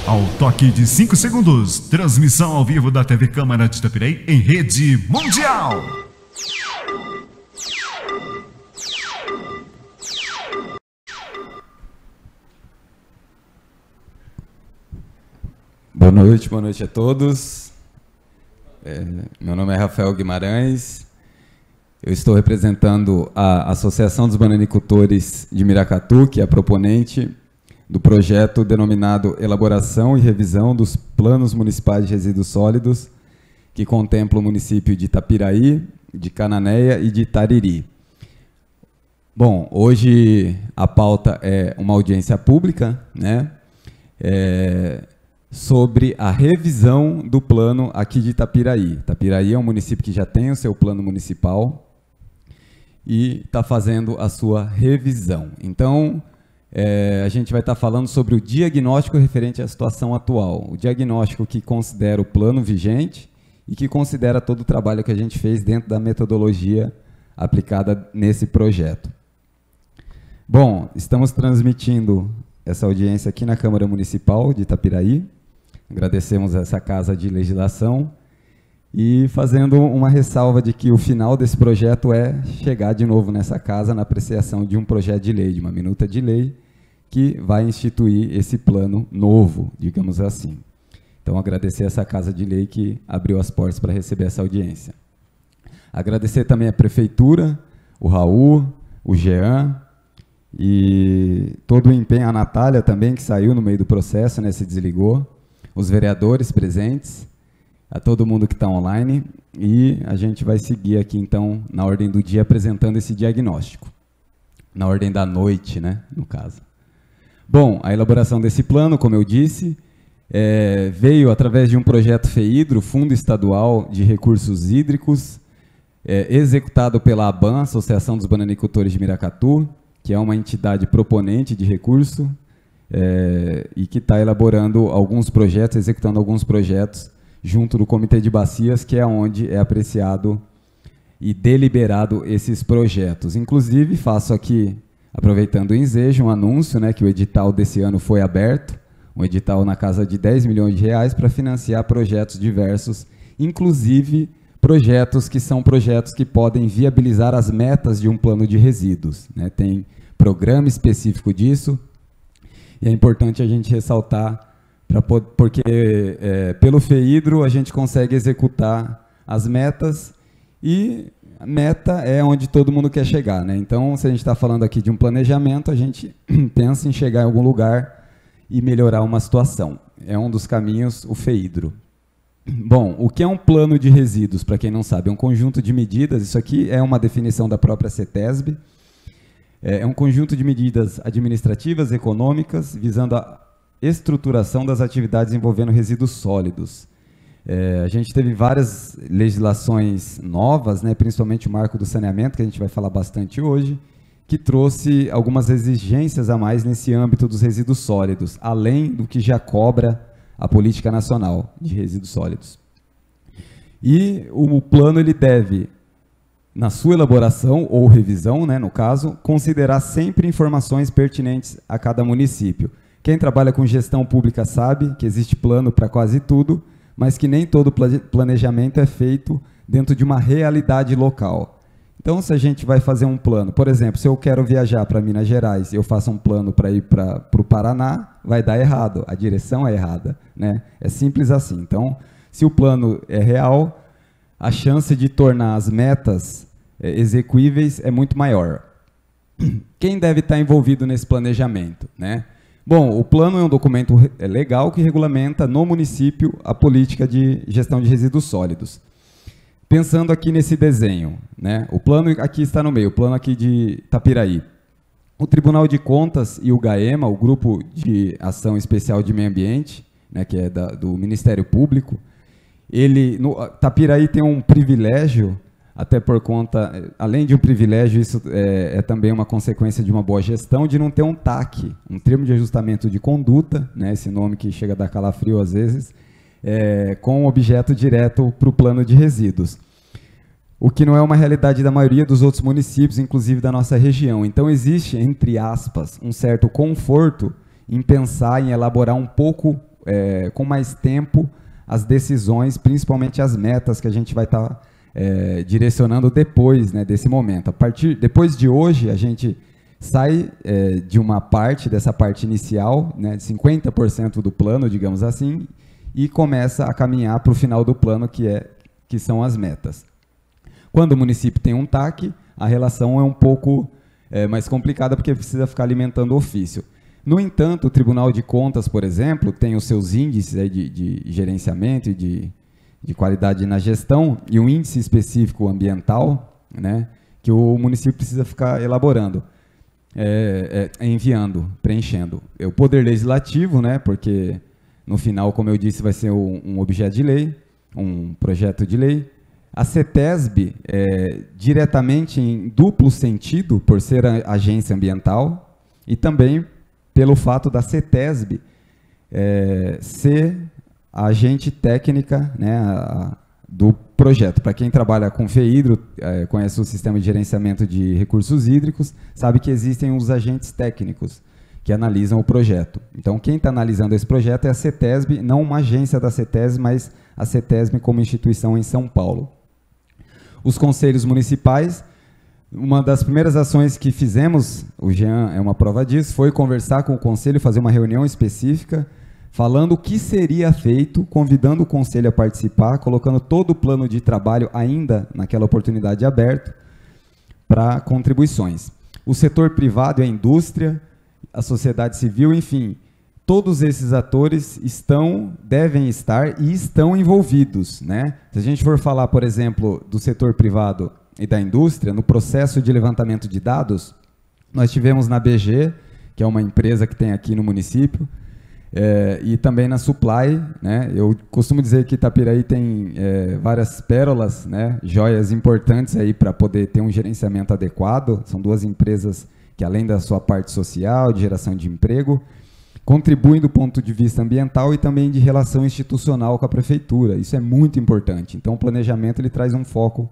Ao toque de 5 segundos, transmissão ao vivo da TV Câmara de Itapiraí em rede mundial. Boa noite a todos. Meu nome é Rafael Guimarães. Eu estou representando a Associação dos Bananicultores de Miracatu, que é a proponente do projeto denominado Elaboração e Revisão dos Planos Municipais de Resíduos Sólidos, que contempla o município de Itapiraí, de Cananéia e de Itariri. Bom, hoje a pauta é uma audiência pública, né, sobre a revisão do plano aqui de Itapiraí. Itapiraí é um município que já tem o seu plano municipal e está fazendo a sua revisão. Então, a gente vai estar falando sobre o diagnóstico referente à situação atual, o diagnóstico que considera o plano vigente e que considera todo o trabalho que a gente fez dentro da metodologia aplicada nesse projeto. Bom, estamos transmitindo essa audiência aqui na Câmara Municipal de Itapiraí. Agradecemos essa Casa de Legislação e fazendo uma ressalva de que o final desse projeto é chegar de novo nessa casa na apreciação de um projeto de lei, de uma minuta de lei, que vai instituir esse plano novo, digamos assim. Então, agradecer essa Casa de Lei que abriu as portas para receber essa audiência. Agradecer também a Prefeitura, o Raul, o Jean e todo o empenho, a Natália também, que saiu no meio do processo, né, se desligou, os vereadores presentes, a todo mundo que está online, e a gente vai seguir aqui, então, na ordem do dia, apresentando esse diagnóstico. Na ordem da noite, né, no caso. Bom, a elaboração desse plano, como eu disse, veio através de um projeto FEHIDRO, Fundo Estadual de Recursos Hídricos, executado pela ABAN, Associação dos Bananicultores de Miracatu, que é uma entidade proponente de recurso, e que está elaborando alguns projetos, executando alguns projetos, junto do Comitê de Bacias, que é onde é apreciado e deliberado esses projetos. Inclusive, faço aqui, aproveitando o ensejo, um anúncio, né, que o edital desse ano foi aberto, um edital na casa de 10 milhões de reais para financiar projetos diversos, inclusive projetos que são projetos que podem viabilizar as metas de um plano de resíduos, né? Tem programa específico disso, e é importante a gente ressaltar, porque pelo FEHIDRO a gente consegue executar as metas, e a meta é onde todo mundo quer chegar, né? Então, se a gente está falando aqui de um planejamento, a gente pensa em chegar em algum lugar e melhorar uma situação. É um dos caminhos, o FEHIDRO. Bom, o que é um plano de resíduos, para quem não sabe? É um conjunto de medidas, isso aqui é uma definição da própria CETESB, é um conjunto de medidas administrativas e econômicas visando a estruturação das atividades envolvendo resíduos sólidos. A gente teve várias legislações novas, né, principalmente o marco do saneamento, que a gente vai falar bastante hoje, que trouxe algumas exigências a mais nesse âmbito dos resíduos sólidos, além do que já cobra a Política Nacional de Resíduos Sólidos. E o plano ele deve, na sua elaboração ou revisão, né, no caso, considerar sempre informações pertinentes a cada município. Quem trabalha com gestão pública sabe que existe plano para quase tudo, mas que nem todo planejamento é feito dentro de uma realidade local. Então, se a gente vai fazer um plano, por exemplo, se eu quero viajar para Minas Gerais e eu faço um plano para ir para o Paraná, vai dar errado, a direção é errada, né? É simples assim. Então, se o plano é real, a chance de tornar as metas execuíveis é muito maior. Quem deve estar envolvido nesse planejamento, né? Bom, o plano é um documento legal que regulamenta no município a política de gestão de resíduos sólidos. Pensando aqui nesse desenho, né? O plano aqui está no meio, o plano aqui de Itapiraí. O Tribunal de Contas e o GAEMA, o Grupo de Ação Especial de Meio Ambiente, né, que é do Ministério Público, Itapiraí tem um privilégio, até por conta, além de um privilégio, isso é também uma consequência de uma boa gestão, de não ter um TAC, um termo de ajustamento de conduta, né, esse nome que chega a dar calafrio às vezes, com objeto direto para o plano de resíduos. O que não é uma realidade da maioria dos outros municípios, inclusive da nossa região. Então existe, entre aspas, um certo conforto em pensar em elaborar um pouco com mais tempo as decisões, principalmente as metas que a gente vai estar direcionando depois, né, desse momento. Depois de hoje, a gente sai de uma parte, dessa parte inicial, né, de 50% do plano, digamos assim, e começa a caminhar para o final do plano, que são as metas. Quando o município tem um TAC, a relação é um pouco mais complicada, porque precisa ficar alimentando o ofício. No entanto, o Tribunal de Contas, por exemplo, tem os seus índices aí de gerenciamento e de qualidade na gestão, e um índice específico ambiental, né, que o município precisa ficar elaborando, enviando, preenchendo. O Poder Legislativo, né, porque no final, como eu disse, vai ser um objeto de lei, um projeto de lei. A CETESB, diretamente em duplo sentido, por ser a agência ambiental, e também pelo fato da CETESB ser a agente técnica, né, do projeto. Para quem trabalha com FEHIDRO, conhece o sistema de gerenciamento de recursos hídricos, sabe que existem os agentes técnicos que analisam o projeto. Então, quem está analisando esse projeto é a CETESB, não uma agência da CETESB, mas a CETESB como instituição em São Paulo. Os conselhos municipais, uma das primeiras ações que fizemos, o Jean é uma prova disso, foi conversar com o conselho, fazer uma reunião específica, falando o que seria feito, convidando o conselho a participar, colocando todo o plano de trabalho ainda naquela oportunidade aberto para contribuições. O setor privado e a indústria, a sociedade civil, enfim, todos esses atores devem estar e estão envolvidos, né? Se a gente for falar, por exemplo, do setor privado e da indústria, no processo de levantamento de dados, nós tivemos na BG, que é uma empresa que tem aqui no município, e também na Supply, né? Eu costumo dizer que Itapiraí tem várias pérolas, né? Joias importantes aí para poder ter um gerenciamento adequado. São duas empresas que, além da sua parte social, de geração de emprego, contribuem do ponto de vista ambiental e também de relação institucional com a prefeitura. Isso é muito importante. Então, o planejamento ele traz um foco,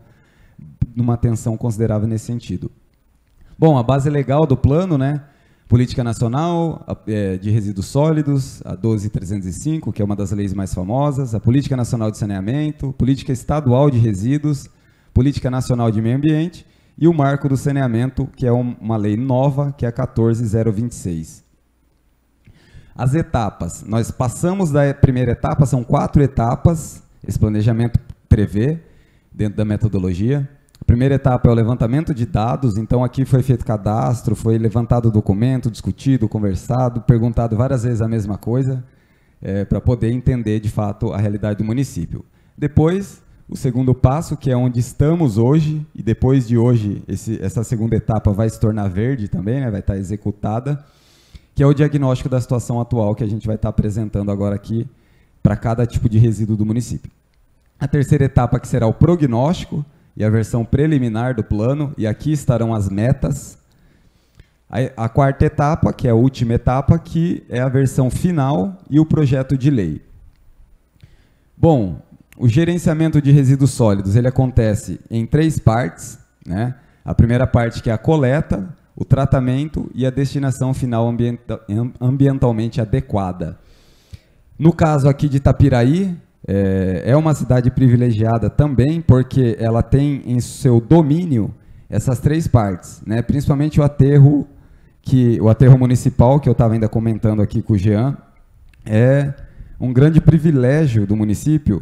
numa atenção considerável nesse sentido. Bom, a base legal do plano, né? Política Nacional de Resíduos Sólidos, a 12.305, que é uma das leis mais famosas, a Política Nacional de Saneamento, Política Estadual de Resíduos, Política Nacional de Meio Ambiente e o Marco do Saneamento, que é uma lei nova, que é a 14.026. As etapas. Nós passamos da primeira etapa, são 4 etapas, esse planejamento prevê, dentro da metodologia. A primeira etapa é o levantamento de dados, então aqui foi feito cadastro, foi levantado o documento, discutido, conversado, perguntado várias vezes a mesma coisa, para poder entender de fato a realidade do município. Depois, o segundo passo, que é onde estamos hoje, e depois de hoje, essa segunda etapa vai se tornar verde também, né, vai estar executada, que é o diagnóstico da situação atual que a gente vai estar apresentando agora aqui para cada tipo de resíduo do município. A terceira etapa, que será o prognóstico e a versão preliminar do plano, e aqui estarão as metas. A quarta etapa, que é a última etapa, que é a versão final e o projeto de lei. Bom, o gerenciamento de resíduos sólidos, ele acontece em 3 partes, né? A primeira parte, que é a coleta, o tratamento e a destinação final ambientalmente adequada. No caso aqui de Itapiraí, é uma cidade privilegiada também, porque ela tem em seu domínio essas 3 partes, né? Principalmente o aterro municipal, que eu estava ainda comentando aqui com o Jean, é um grande privilégio do município,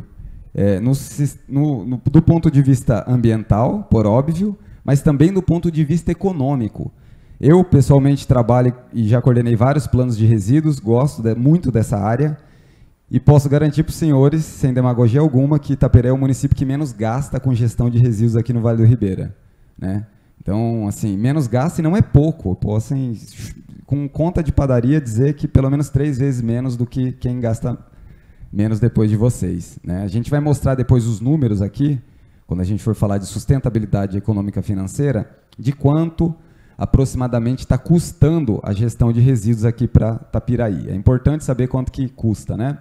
do ponto de vista ambiental, por óbvio, mas também do ponto de vista econômico. Eu, pessoalmente, trabalho e já coordenei vários planos de resíduos, gosto muito dessa área, e posso garantir para os senhores, sem demagogia alguma, que Itapiraí é o município que menos gasta com gestão de resíduos aqui no Vale do Ribeira, né? Então, assim, menos gasta e não é pouco. Eu posso, assim, com conta de padaria, dizer que pelo menos 3 vezes menos do que quem gasta menos depois de vocês, né? A gente vai mostrar depois os números aqui, quando a gente for falar de sustentabilidade econômica financeira, de quanto aproximadamente está custando a gestão de resíduos aqui para Itapiraí. É importante saber quanto que custa, né?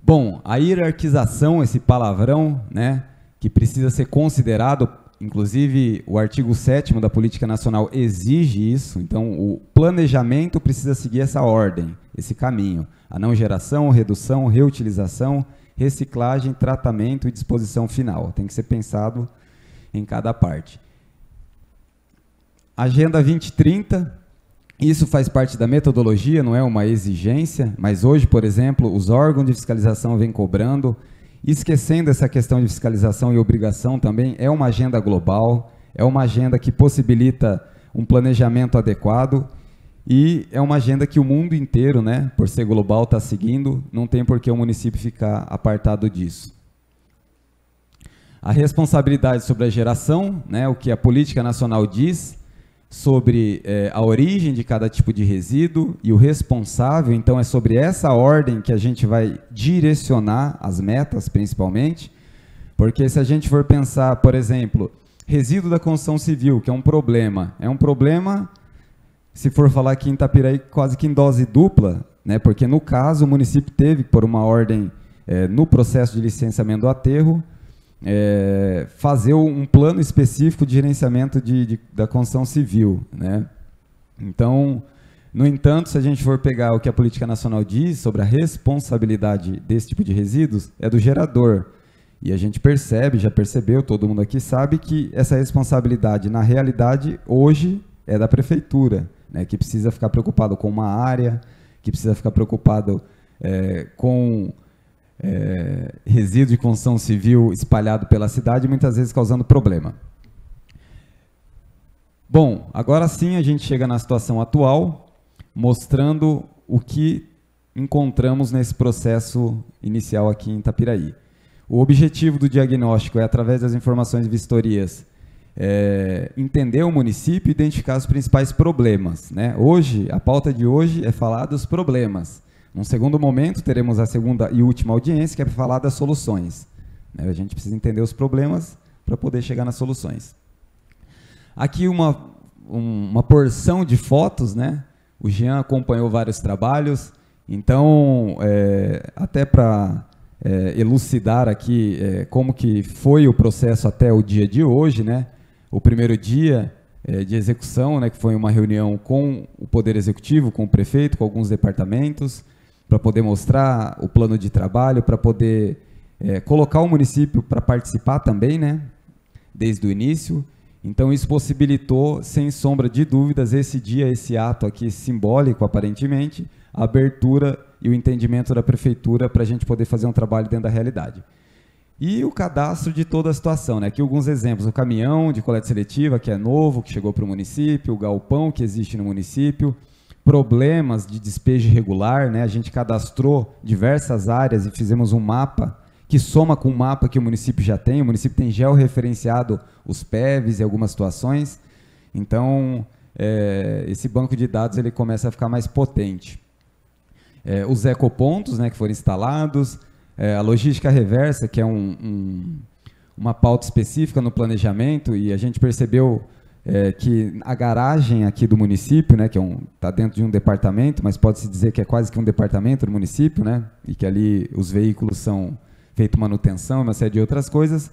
Bom, a hierarquização, esse palavrão, né, que precisa ser considerado, inclusive o artigo 7º da Política Nacional exige isso, então o planejamento precisa seguir essa ordem, esse caminho. A não geração, redução, reutilização, reciclagem, tratamento e disposição final. Tem que ser pensado em cada parte. Agenda 2030, isso faz parte da metodologia, não é uma exigência, mas hoje, por exemplo, os órgãos de fiscalização vêm cobrando, esquecendo essa questão de fiscalização e obrigação também, é uma agenda global, é uma agenda que possibilita um planejamento adequado e é uma agenda que o mundo inteiro, né, por ser global, está seguindo, não tem por que o município ficar apartado disso. A responsabilidade sobre a geração, né, o que a Política Nacional diz sobre a origem de cada tipo de resíduo e o responsável, então é sobre essa ordem que a gente vai direcionar as metas, principalmente, porque se a gente for pensar, por exemplo, resíduo da construção civil, que é um problema, se for falar aqui em Itapiraí, quase que em dose dupla, né, porque no caso o município teve, por uma ordem no processo de licenciamento do aterro, fazer um plano específico de gerenciamento da construção civil, né? Então, no entanto, se a gente for pegar o que a Política Nacional diz sobre a responsabilidade desse tipo de resíduos, é do gerador. E a gente percebe, já percebeu, todo mundo aqui sabe que essa responsabilidade, na realidade, hoje é da prefeitura, né? Que precisa ficar preocupado com uma área, que precisa ficar preocupado com resíduo de construção civil espalhado pela cidade, muitas vezes causando problema. Bom, agora sim a gente chega na situação atual, mostrando o que encontramos nesse processo inicial aqui em Itapiraí. O objetivo do diagnóstico é, através das informações de vistorias, entender o município e identificar os principais problemas, né? Hoje, a pauta de hoje é falar dos problemas. Num segundo momento, teremos a segunda e última audiência, que é para falar das soluções. A gente precisa entender os problemas para poder chegar nas soluções. Aqui uma porção de fotos, né? O Jean acompanhou vários trabalhos, então, até para elucidar aqui como que foi o processo até o dia de hoje, né? O primeiro dia de execução, né, que foi uma reunião com o Poder Executivo, com o prefeito, com alguns departamentos, para poder mostrar o plano de trabalho, para poder colocar o município para participar também, né, desde o início. Então, isso possibilitou, sem sombra de dúvidas, esse dia, esse ato aqui simbólico, aparentemente, a abertura e o entendimento da prefeitura para a gente poder fazer um trabalho dentro da realidade. E o cadastro de toda a situação, né? Aqui alguns exemplos: o caminhão de coleta seletiva, que é novo, que chegou para o município, o galpão que existe no município, problemas de despejo irregular, né? A gente cadastrou diversas áreas e fizemos um mapa que soma com o mapa que o município já tem. O município tem georreferenciado os PEVs em algumas situações, então esse banco de dados ele começa a ficar mais potente. Os ecopontos, né, que foram instalados, a logística reversa, que é uma pauta específica no planejamento, e a gente percebeu que a garagem aqui do município, né, que está dentro de um departamento, mas pode-se dizer que é quase que um departamento do município, né, e que ali os veículos são feito manutenção, uma série de outras coisas,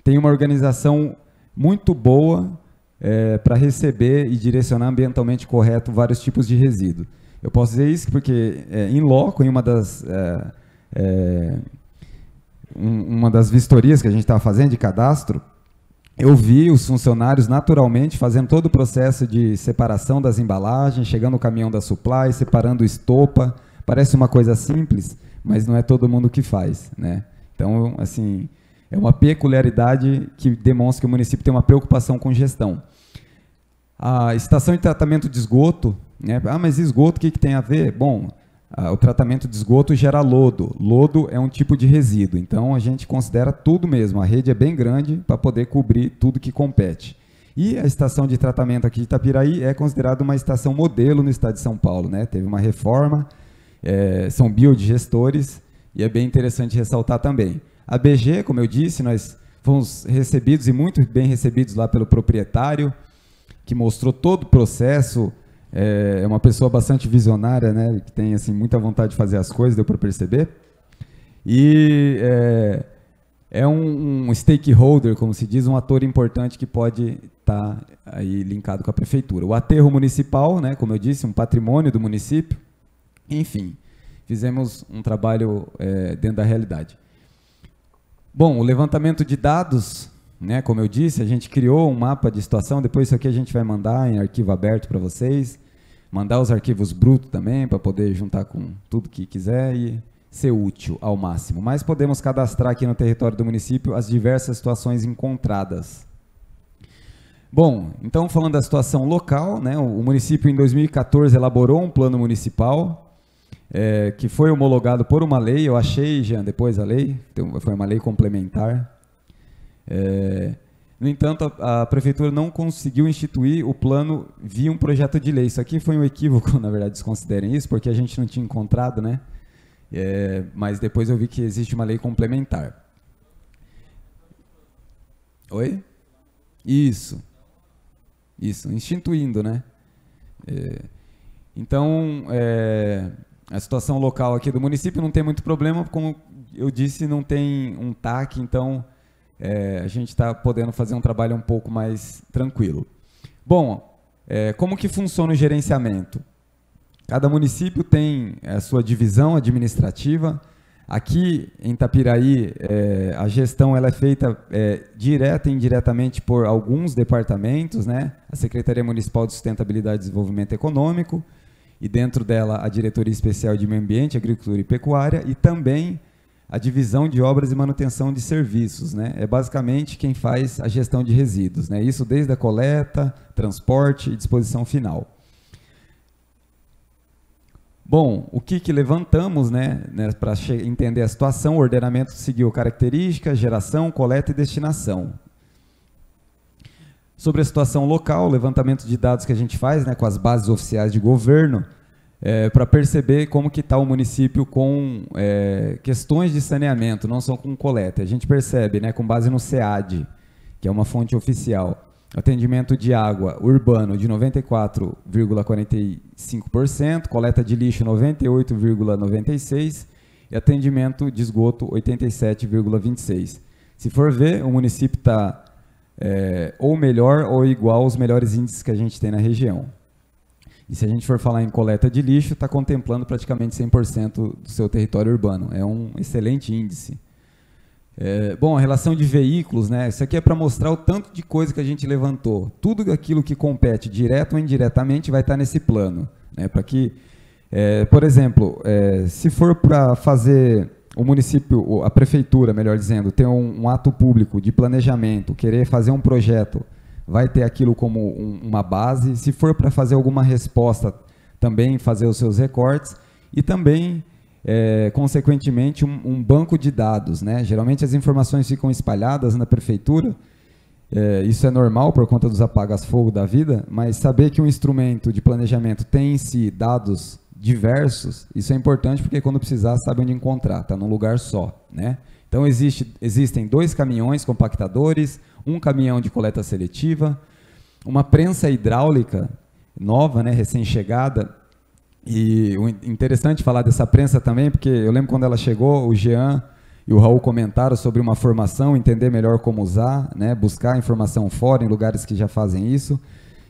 tem uma organização muito boa para receber e direcionar ambientalmente correto vários tipos de resíduo. Eu posso dizer isso porque, em loco, em uma das vistorias que a gente estava fazendo de cadastro, eu vi os funcionários naturalmente fazendo todo o processo de separação das embalagens, chegando o caminhão da supply, separando estopa. Parece uma coisa simples, mas não é todo mundo que faz, né? Então, assim, é uma peculiaridade que demonstra que o município tem uma preocupação com gestão. A estação de tratamento de esgoto, né? Mas esgoto, o que tem a ver? Bom, o tratamento de esgoto gera lodo. Lodo é um tipo de resíduo, então a gente considera tudo mesmo. A rede é bem grande para poder cobrir tudo que compete. E a estação de tratamento aqui de Itapiraí é considerada uma estação modelo no estado de São Paulo, né? Teve uma reforma, são biodigestores, e é bem interessante ressaltar também. A BG, como eu disse, nós fomos recebidos, e muito bem recebidos lá pelo proprietário, que mostrou todo o processo. É uma pessoa bastante visionária, né, que tem assim, muita vontade de fazer as coisas, deu para perceber. E é um stakeholder, como se diz, um ator importante que pode estar aí linkado com a prefeitura. O aterro municipal, né, como eu disse, um patrimônio do município. Enfim, fizemos um trabalho dentro da realidade. Bom, o levantamento de dados, né, como eu disse, a gente criou um mapa de situação, depois isso aqui a gente vai mandar em arquivo aberto para vocês, mandar os arquivos brutos também, para poder juntar com tudo que quiser e ser útil ao máximo. Mas podemos cadastrar aqui no território do município as diversas situações encontradas. Bom, então falando da situação local, né, o município em 2014 elaborou um plano municipal, que foi homologado por uma lei, eu achei, Jean, depois a lei, foi uma lei complementar. No entanto, a prefeitura não conseguiu instituir o plano via um projeto de lei. Isso aqui foi um equívoco, na verdade, desconsiderem isso, porque a gente não tinha encontrado, né? Mas depois eu vi que existe uma lei complementar. Oi? Isso, instituindo, né? Então, a situação local aqui do município não tem muito problema, como eu disse, não tem um TAC, então a gente está podendo fazer um trabalho um pouco mais tranquilo. Bom, como que funciona o gerenciamento? Cada município tem a sua divisão administrativa. Aqui em Itapiraí, a gestão ela é feita direta e indiretamente por alguns departamentos, né? A Secretaria Municipal de Sustentabilidade e Desenvolvimento Econômico, e dentro dela a Diretoria Especial de Meio Ambiente, Agricultura e Pecuária, e também a Divisão de Obras e Manutenção de Serviços, né? É basicamente quem faz a gestão de resíduos, né? Isso desde a coleta, transporte e disposição final. Bom, o que levantamos, né, para entender a situação? O ordenamento seguiu características, geração, coleta e destinação. Sobre a situação local, o levantamento de dados que a gente faz, né, com as bases oficiais de governo, para perceber como que está o município com questões de saneamento, não só com coleta. A gente percebe, né, com base no SEAD, que é uma fonte oficial, atendimento de água urbano de 94,45%, coleta de lixo 98,96% e atendimento de esgoto 87,26%. Se for ver, o município está ou melhor ou igual aos melhores índices que a gente tem na região. E se a gente for falar em coleta de lixo, está contemplando praticamente 100% do seu território urbano. É um excelente índice. Bom, a relação de veículos, né? Isso aqui é para mostrar o tanto de coisa que a gente levantou. Tudo aquilo que compete direto ou indiretamente vai estar nesse plano, né? Para que, por exemplo, se for para fazer o município, a prefeitura, melhor dizendo, ter um ato público de planejamento, querer fazer um projeto, vai ter aquilo como uma base. Se for para fazer alguma resposta, também fazer os seus recortes e também consequentemente, um banco de dados, né? Geralmente as informações ficam espalhadas na prefeitura, isso é normal por conta dos apagas-fogo da vida, mas saber que um instrumento de planejamento tem em si dados diversos, isso é importante porque quando precisar sabe onde encontrar, está num lugar só, né? Então existem 2 caminhões compactadores, um caminhão de coleta seletiva, uma prensa hidráulica nova, né, recém-chegada. E o interessante falar dessa prensa também, porque eu lembro quando ela chegou, o Jean e o Raul comentaram sobre uma formação, entender melhor como usar, né, buscar informação fora, em lugares que já fazem isso.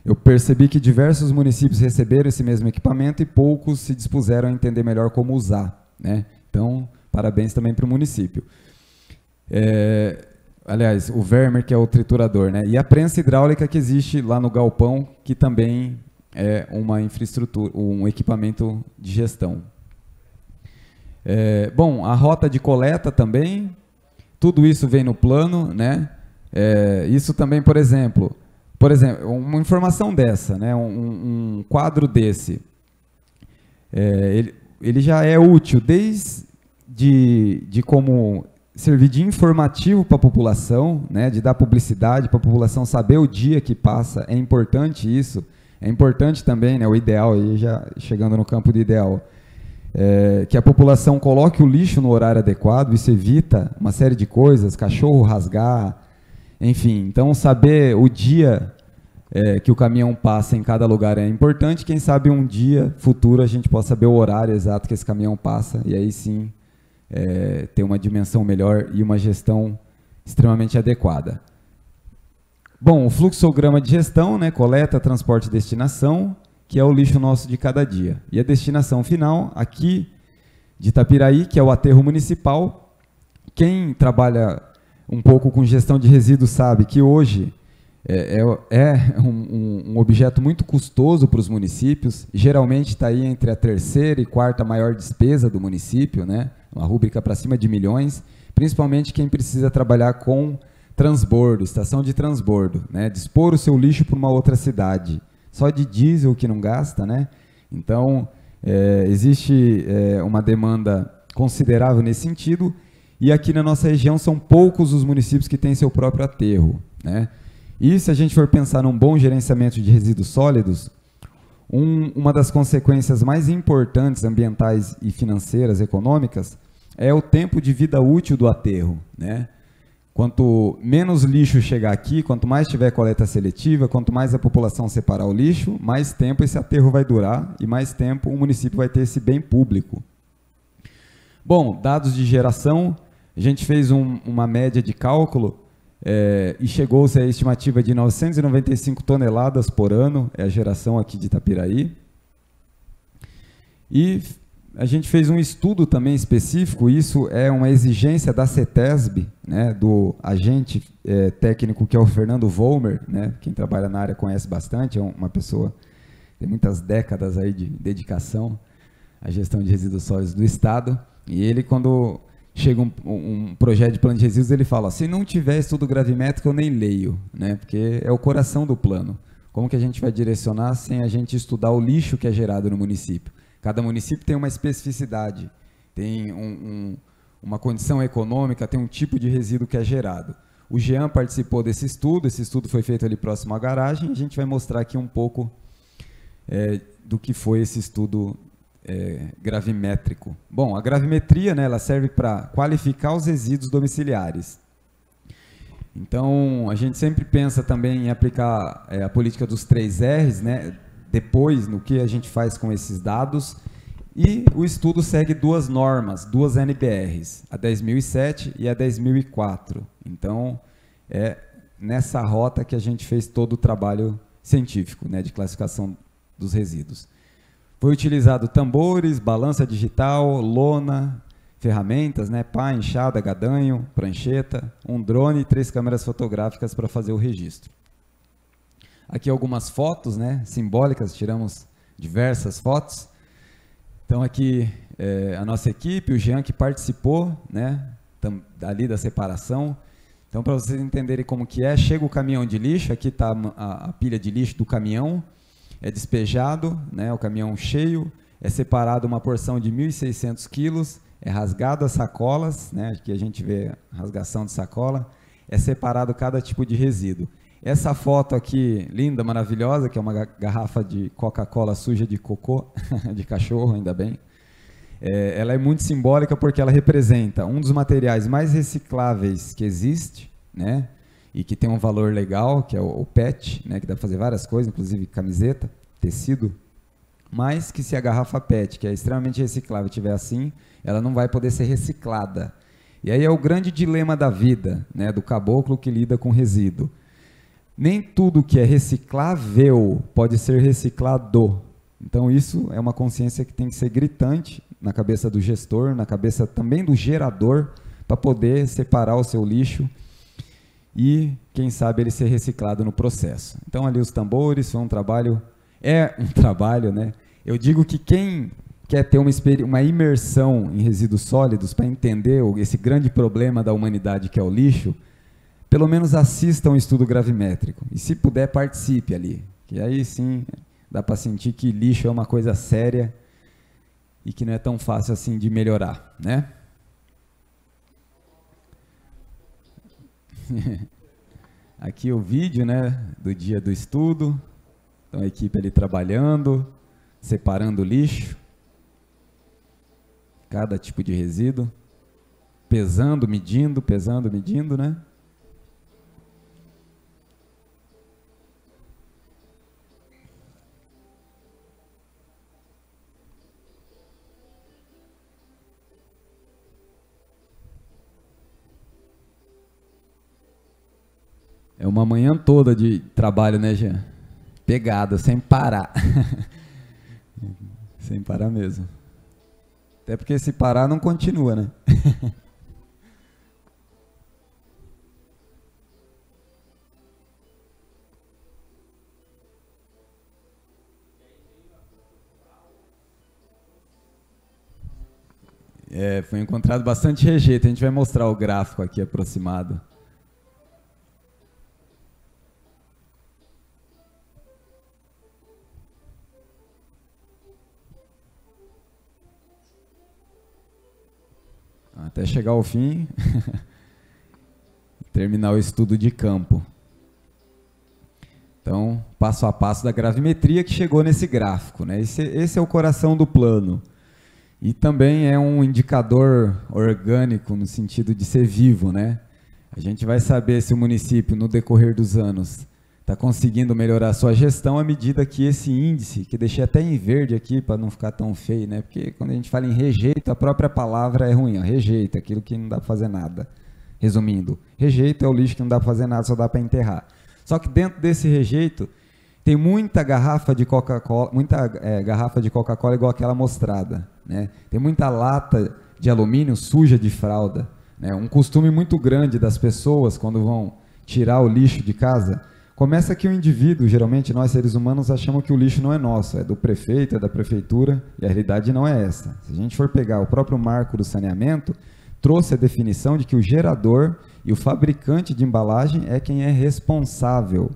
Eu percebi que diversos municípios receberam esse mesmo equipamento e poucos se dispuseram a entender melhor como usar, né? Então, parabéns também para o município. Aliás, o Vermeer, que é o triturador, né? E a prensa hidráulica que existe lá no galpão, que também é uma infraestrutura, um equipamento de gestão. Bom, a rota de coleta também, tudo isso vem no plano, né? Isso também, por exemplo, uma informação dessa, né? Um quadro desse, ele já é útil desde como servir de informativo para a população, né? De dar publicidade para a população saber o dia que passa, é importante isso. É importante também, né, o ideal, aí já chegando no campo do ideal, que a população coloque o lixo no horário adequado, isso evita uma série de coisas, cachorro rasgar, enfim. Então, saber o dia que o caminhão passa em cada lugar é importante. Quem sabe um dia futuro a gente possa saber o horário exato que esse caminhão passa, e aí sim ter uma dimensão melhor e uma gestão extremamente adequada. Bom, o fluxograma de gestão, né, coleta, transporte e destinação, que é o lixo nosso de cada dia. E a destinação final, aqui de Itapiraí, que é o aterro municipal. Quem trabalha um pouco com gestão de resíduos sabe que hoje é um objeto muito custoso para os municípios. Geralmente está aí entre a terceira e quarta maior despesa do município, né? Uma rúbrica para cima de milhões, principalmente quem precisa trabalhar com transbordo, estação de transbordo, né? Dispor o seu lixo para uma outra cidade. Só de diesel que não gasta, né? Então, existe uma demanda considerável nesse sentido, e aqui na nossa região são poucos os municípios que têm seu próprio aterro, né? E se a gente for pensar num bom gerenciamento de resíduos sólidos, uma das consequências mais importantes ambientais e financeiras, econômicas, é o tempo de vida útil do aterro, né? Quanto menos lixo chegar aqui, quanto mais tiver coleta seletiva, quanto mais a população separar o lixo, mais tempo esse aterro vai durar e mais tempo o município vai ter esse bem público. Bom, dados de geração, a gente fez uma média de cálculo e chegou-se à estimativa de 995 toneladas por ano, é a geração aqui de Itapiraí. E a gente fez um estudo também específico, isso é uma exigência da CETESB, né, do agente técnico que é o Fernando Volmer, né, quem trabalha na área conhece bastante, é uma pessoa que tem muitas décadas aí de dedicação à gestão de resíduos sólidos do Estado, e ele, quando chega um projeto de plano de resíduos, ele fala, se não tiver estudo gravimétrico eu nem leio, né, porque é o coração do plano. Como que a gente vai direcionar sem a gente estudar o lixo que é gerado no município? Cada município tem uma especificidade, tem uma condição econômica, tem um tipo de resíduo que é gerado. O Jean participou desse estudo, esse estudo foi feito ali próximo à garagem, e a gente vai mostrar aqui um pouco do que foi esse estudo gravimétrico. Bom, a gravimetria, né, ela serve para qualificar os resíduos domiciliares. Então, a gente sempre pensa também em aplicar a política dos 3 R's, né, depois no que a gente faz com esses dados, e o estudo segue 2 normas, 2 NBRs, a 10.007 e a 10.004. Então, é nessa rota que a gente fez todo o trabalho científico, né, de classificação dos resíduos. Foi utilizado tambores, balança digital, lona, ferramentas, né, pá, enxada, gadanho, prancheta, um drone e 3 câmeras fotográficas para fazer o registro. Aqui algumas fotos, né, simbólicas, tiramos diversas fotos. Então aqui a nossa equipe, o Jean que participou, né, ali da separação. Então, para vocês entenderem como que chega o caminhão de lixo, aqui está a pilha de lixo do caminhão, é despejado, né, o caminhão cheio, é separado uma porção de 1.600 quilos, é rasgado as sacolas, né, aqui a gente vê a rasgação de sacola, é separado cada tipo de resíduo. Essa foto aqui, linda, maravilhosa, que é uma garrafa de Coca-Cola suja de cocô, de cachorro, ainda bem. Ela é muito simbólica porque ela representa um dos materiais mais recicláveis que existe, né? E que tem um valor legal, que é o PET, né? Que dá para fazer várias coisas, inclusive camiseta, tecido. Mas que se a garrafa PET, que é extremamente reciclável, tiver assim, ela não vai poder ser reciclada. E aí é o grande dilema da vida, né? Do caboclo que lida com resíduo. Nem tudo que é reciclável pode ser reciclado. Então isso é uma consciência que tem que ser gritante na cabeça do gestor, na cabeça também do gerador, para poder separar o seu lixo e, quem sabe, ele ser reciclado no processo. Então ali os tambores, foi um trabalho, né? Eu digo que quem quer ter uma imersão em resíduos sólidos para entender esse grande problema da humanidade que é o lixo, pelo menos assista um estudo gravimétrico. E se puder, participe ali. Que aí sim dá para sentir que lixo é uma coisa séria e que não é tão fácil assim de melhorar, né? Aqui o vídeo, né, do dia do estudo. Então a equipe ali trabalhando, separando o lixo. Cada tipo de resíduo. Pesando, medindo, né? É uma manhã toda de trabalho, né, Jean? Pegada, sem parar. Sem parar mesmo. Até porque se parar não continua, né? Foi encontrado bastante rejeito. A gente vai mostrar o gráfico aqui aproximado. Até chegar ao fim, terminar o estudo de campo. Então, passo a passo da gravimetria que chegou nesse gráfico, né? Esse é o coração do plano. E também é um indicador orgânico no sentido de ser vivo, né? A gente vai saber se o município, no decorrer dos anos, está conseguindo melhorar a sua gestão à medida que esse índice, que deixei até em verde aqui para não ficar tão feio, né? Porque quando a gente fala em rejeito, a própria palavra é ruim, ó, rejeito, aquilo que não dá para fazer nada. Resumindo, rejeito é o lixo que não dá para fazer nada, só dá para enterrar. Só que dentro desse rejeito tem muita garrafa de Coca-Cola, garrafa de Coca-Cola igual aquela mostrada, né? Tem muita lata de alumínio suja de fralda, né? Um costume muito grande das pessoas quando vão tirar o lixo de casa. Começa que o indivíduo, geralmente nós seres humanos, achamos que o lixo não é nosso, é do prefeito, é da prefeitura, e a realidade não é essa. Se a gente for pegar o próprio marco do saneamento, trouxe a definição de que o gerador e o fabricante de embalagem é quem é responsável.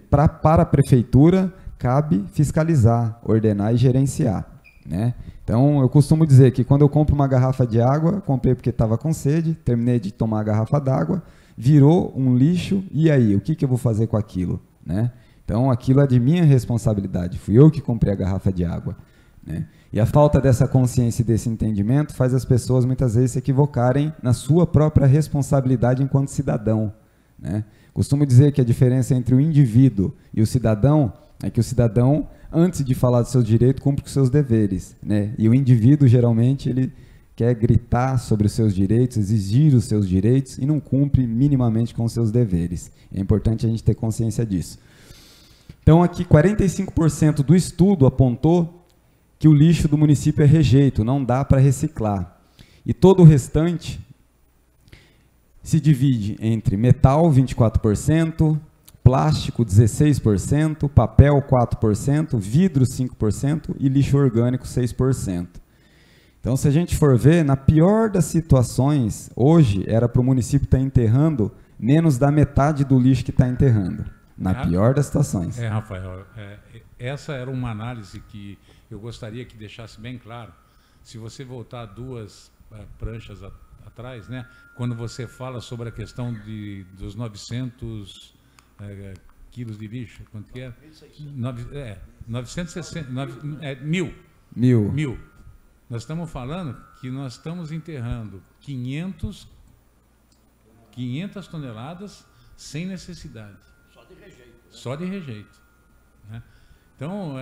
Para a prefeitura, cabe fiscalizar, ordenar e gerenciar, né? Então, eu costumo dizer que quando eu compro uma garrafa de água, comprei porque estava com sede, terminei de tomar a garrafa d'água, virou um lixo, e aí, o que eu vou fazer com aquilo, né? Então, aquilo é de minha responsabilidade, fui eu que comprei a garrafa de água, né? E a falta dessa consciência e desse entendimento faz as pessoas muitas vezes se equivocarem na sua própria responsabilidade enquanto cidadão, né? Costumo dizer que a diferença entre o indivíduo e o cidadão é que o cidadão, antes de falar dos seus direitos, cumpre com seus deveres, né? E o indivíduo, geralmente, ele quer gritar sobre os seus direitos, exigir os seus direitos e não cumpre minimamente com os seus deveres. É importante a gente ter consciência disso. Então, aqui, 45% do estudo apontou que o lixo do município é rejeito, não dá para reciclar. E todo o restante se divide entre metal, 24%, plástico, 16%, papel, 4%, vidro, 5% e lixo orgânico, 6%. Então, se a gente for ver, na pior das situações, hoje era para o município estar enterrando menos da metade do lixo que está enterrando. Na pior das situações. Rafael, essa era uma análise que eu gostaria que deixasse bem claro. Se você voltar 2 pranchas atrás, né, quando você fala sobre a questão dos 900 quilos de lixo, quanto que é? 960, 1.000. Nós estamos falando que nós estamos enterrando 500 toneladas sem necessidade. Só de rejeito. Né? Então,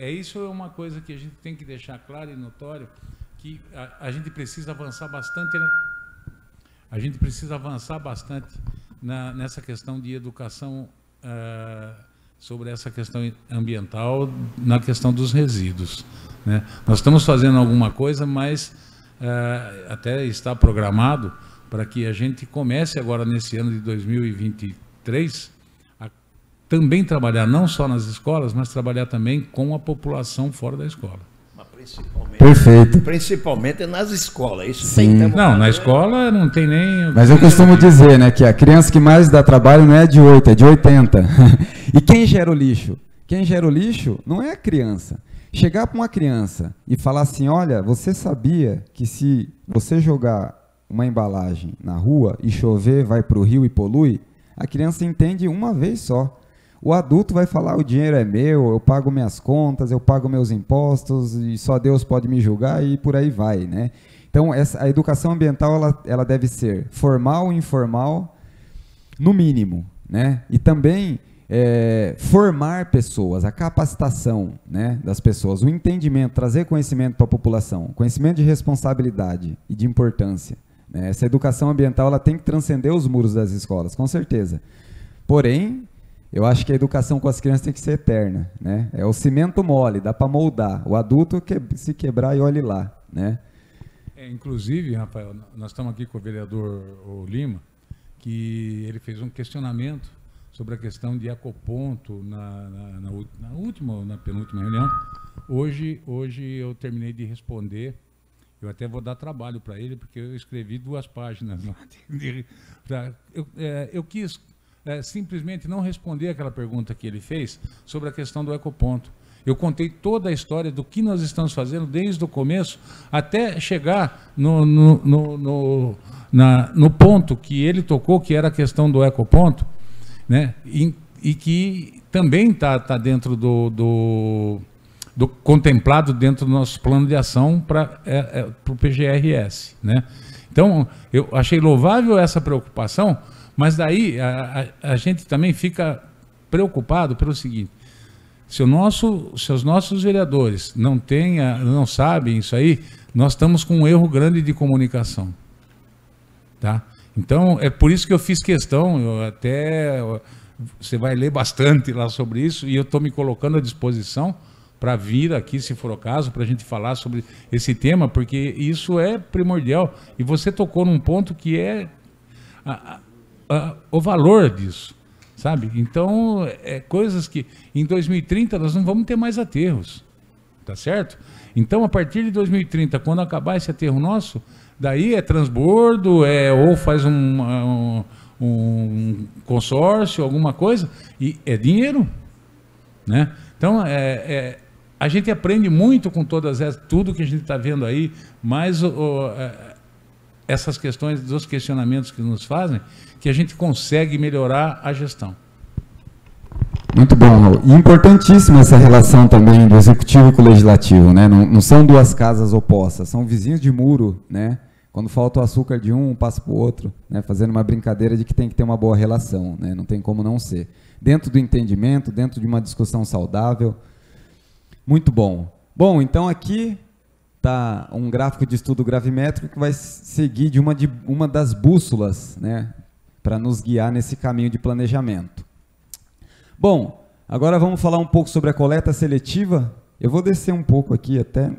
isso é uma coisa que a gente tem que deixar claro e notório, que a gente precisa avançar bastante. A gente precisa avançar bastante nessa questão de educação sobre essa questão ambiental, na questão dos resíduos, né? Nós estamos fazendo alguma coisa, mas até está programado para que a gente comece agora nesse ano de 2023 a também trabalhar não só nas escolas, mas trabalhar também com a população fora da escola. Perfeito. Principalmente nas escolas. Isso Sim. tem que Não, na escola não tem nem... Mas eu costumo dizer, né, que a criança que mais dá trabalho não é de 8, é de 80. E quem gera o lixo? Quem gera o lixo não é a criança. Chegar para uma criança e falar assim, olha, você sabia que se você jogar uma embalagem na rua e chover, vai para o rio e polui? A criança entende uma vez só. O adulto vai falar, o dinheiro é meu, eu pago minhas contas, eu pago meus impostos e só Deus pode me julgar e por aí vai, né? Então, a educação ambiental ela deve ser formal e informal, no mínimo, né? E também formar pessoas, a capacitação, né, das pessoas, o entendimento, trazer conhecimento para a população, conhecimento de responsabilidade e de importância, né? Essa educação ambiental ela tem que transcender os muros das escolas, com certeza. Porém, eu acho que a educação com as crianças tem que ser eterna, né? É o cimento mole, dá para moldar. O adulto, se quebrar, e olhe lá, né? Inclusive, Rafael, nós estamos aqui com o vereador Lima, que ele fez um questionamento sobre a questão de ecoponto na penúltima reunião. Hoje eu terminei de responder. Eu até vou dar trabalho para ele, porque eu escrevi 2 páginas lá. Eu quis simplesmente não responder aquela pergunta que ele fez sobre a questão do ecoponto. Eu contei toda a história do que nós estamos fazendo desde o começo até chegar no ponto que ele tocou, que era a questão do ecoponto, né? E que também está dentro do contemplado dentro do nosso plano de ação para o PGRS, né? Então, eu achei louvável essa preocupação, mas daí a gente também fica preocupado pelo seguinte: se os nossos vereadores não sabem isso aí, nós estamos com um erro grande de comunicação, tá? Então, é por isso que eu fiz questão, você vai ler bastante lá sobre isso, e eu estou me colocando à disposição para vir aqui, se for o caso, para a gente falar sobre esse tema, porque isso é primordial. E você tocou num ponto que é o valor disso, sabe? Então, coisas que em 2030 nós não vamos ter mais aterros, tá certo? Então, a partir de 2030, quando acabar esse aterro nosso, daí é transbordo, ou faz um consórcio, alguma coisa, e é dinheiro, né? Então, a gente aprende muito com tudo que a gente está vendo aí, mas essas questões dos questionamentos que nos fazem, que a gente consegue melhorar a gestão. Muito bom, Raul. E importantíssima essa relação também do executivo com o legislativo, né? Não são 2 casas opostas, são vizinhos de muro, né? Quando falta o açúcar de um passa para o outro, né? Fazendo uma brincadeira de que tem que ter uma boa relação, né? Não tem como não ser. Dentro do entendimento, dentro de uma discussão saudável. Muito bom. Bom, então aqui está um gráfico de estudo gravimétrico que vai seguir de uma das bússolas, né? Para nos guiar nesse caminho de planejamento. Bom, agora vamos falar um pouco sobre a coleta seletiva. Eu vou descer um pouco aqui até...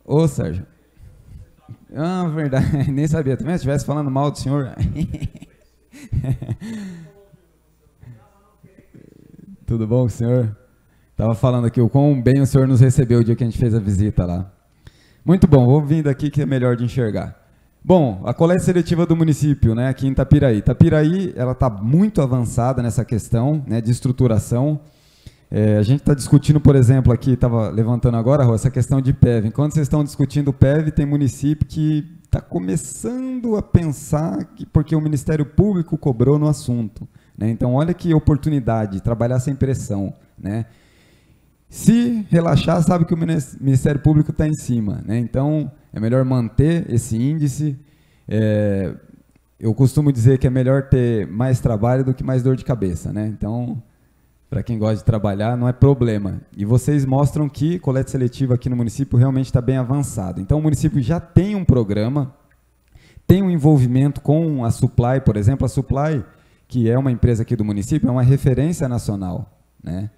Ô, Sérgio. Ah, verdade, nem sabia. Também se estivesse falando mal do senhor... Tudo bom, senhor? Estava falando aqui o quão bem o senhor nos recebeu o dia que a gente fez a visita lá. Muito bom, vou vir daqui que é melhor de enxergar. Bom, a coleta seletiva do município, né, aqui em Itapiraí. Itapiraí, ela está muito avançada nessa questão, né, de estruturação. A gente está discutindo, por exemplo, aqui, estava levantando agora, essa questão de PEV. Enquanto vocês estão discutindo o PEV, tem município que está começando a pensar porque o Ministério Público cobrou no assunto, né? Então, olha que oportunidade, trabalhar sem pressão, né? Se relaxar, sabe que o Ministério Público está em cima, né? Então, é melhor manter esse índice. Eu costumo dizer que é melhor ter mais trabalho do que mais dor de cabeça, né? Então, para quem gosta de trabalhar, não é problema. E vocês mostram que coleta seletiva aqui no município realmente está bem avançado. Então, o município já tem um programa, tem um envolvimento com a Supply, por exemplo. A Supply, que é uma empresa aqui do município, é uma referência nacional, né?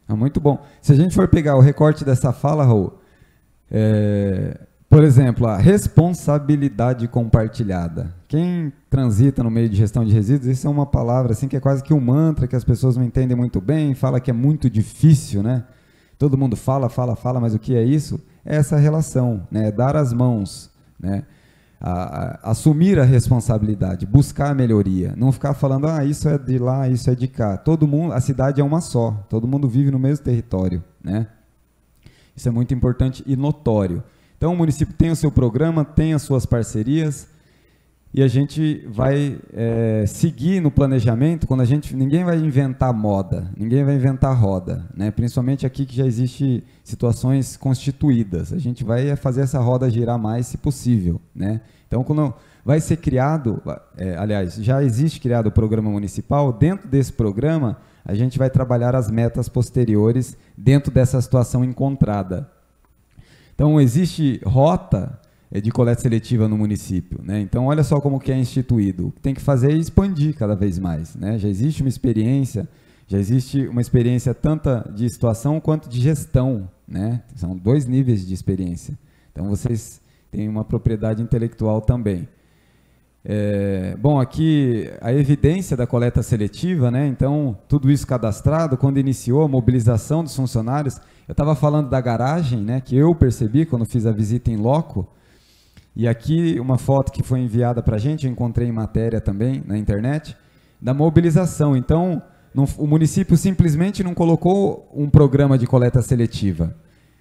Muito bom. Se a gente for pegar o recorte dessa fala, Raul, por exemplo, a responsabilidade compartilhada. Quem transita no meio de gestão de resíduos, isso é uma palavra assim que é quase que um mantra, que as pessoas não entendem muito bem, fala que é muito difícil, né? Todo mundo fala, mas o que é isso? É essa relação, né? Dar as mãos, né? Assumir a responsabilidade, buscar a melhoria, não ficar falando, isso é de lá, isso é de cá. Todo mundo, a cidade é uma só, todo mundo vive no mesmo território, né? Isso é muito importante e notório. Então o município tem o seu programa, tem as suas parcerias, e a gente vai seguir no planejamento. Quando ninguém vai inventar moda, ninguém vai inventar roda, né? Principalmente aqui que já existe situações constituídas, a gente vai fazer essa roda girar mais se possível, né? Então, quando vai ser criado, aliás, já existe criado o programa municipal, dentro desse programa a gente vai trabalhar as metas posteriores dentro dessa situação encontrada. Então, existe rota de coleta seletiva no município, né? Então, olha só como que é instituído. O que tem que fazer é expandir cada vez mais, né? Já existe uma experiência tanto de situação quanto de gestão, né? São 2 níveis de experiência. Então, vocês têm uma propriedade intelectual também. Bom, aqui a evidência da coleta seletiva, né? Então, tudo isso cadastrado, quando iniciou a mobilização dos funcionários, eu estava falando da garagem, né? Que eu percebi quando fiz a visita em loco, e aqui uma foto que foi enviada para a gente, eu encontrei em matéria também na internet, da mobilização. Então, o município simplesmente não colocou um programa de coleta seletiva.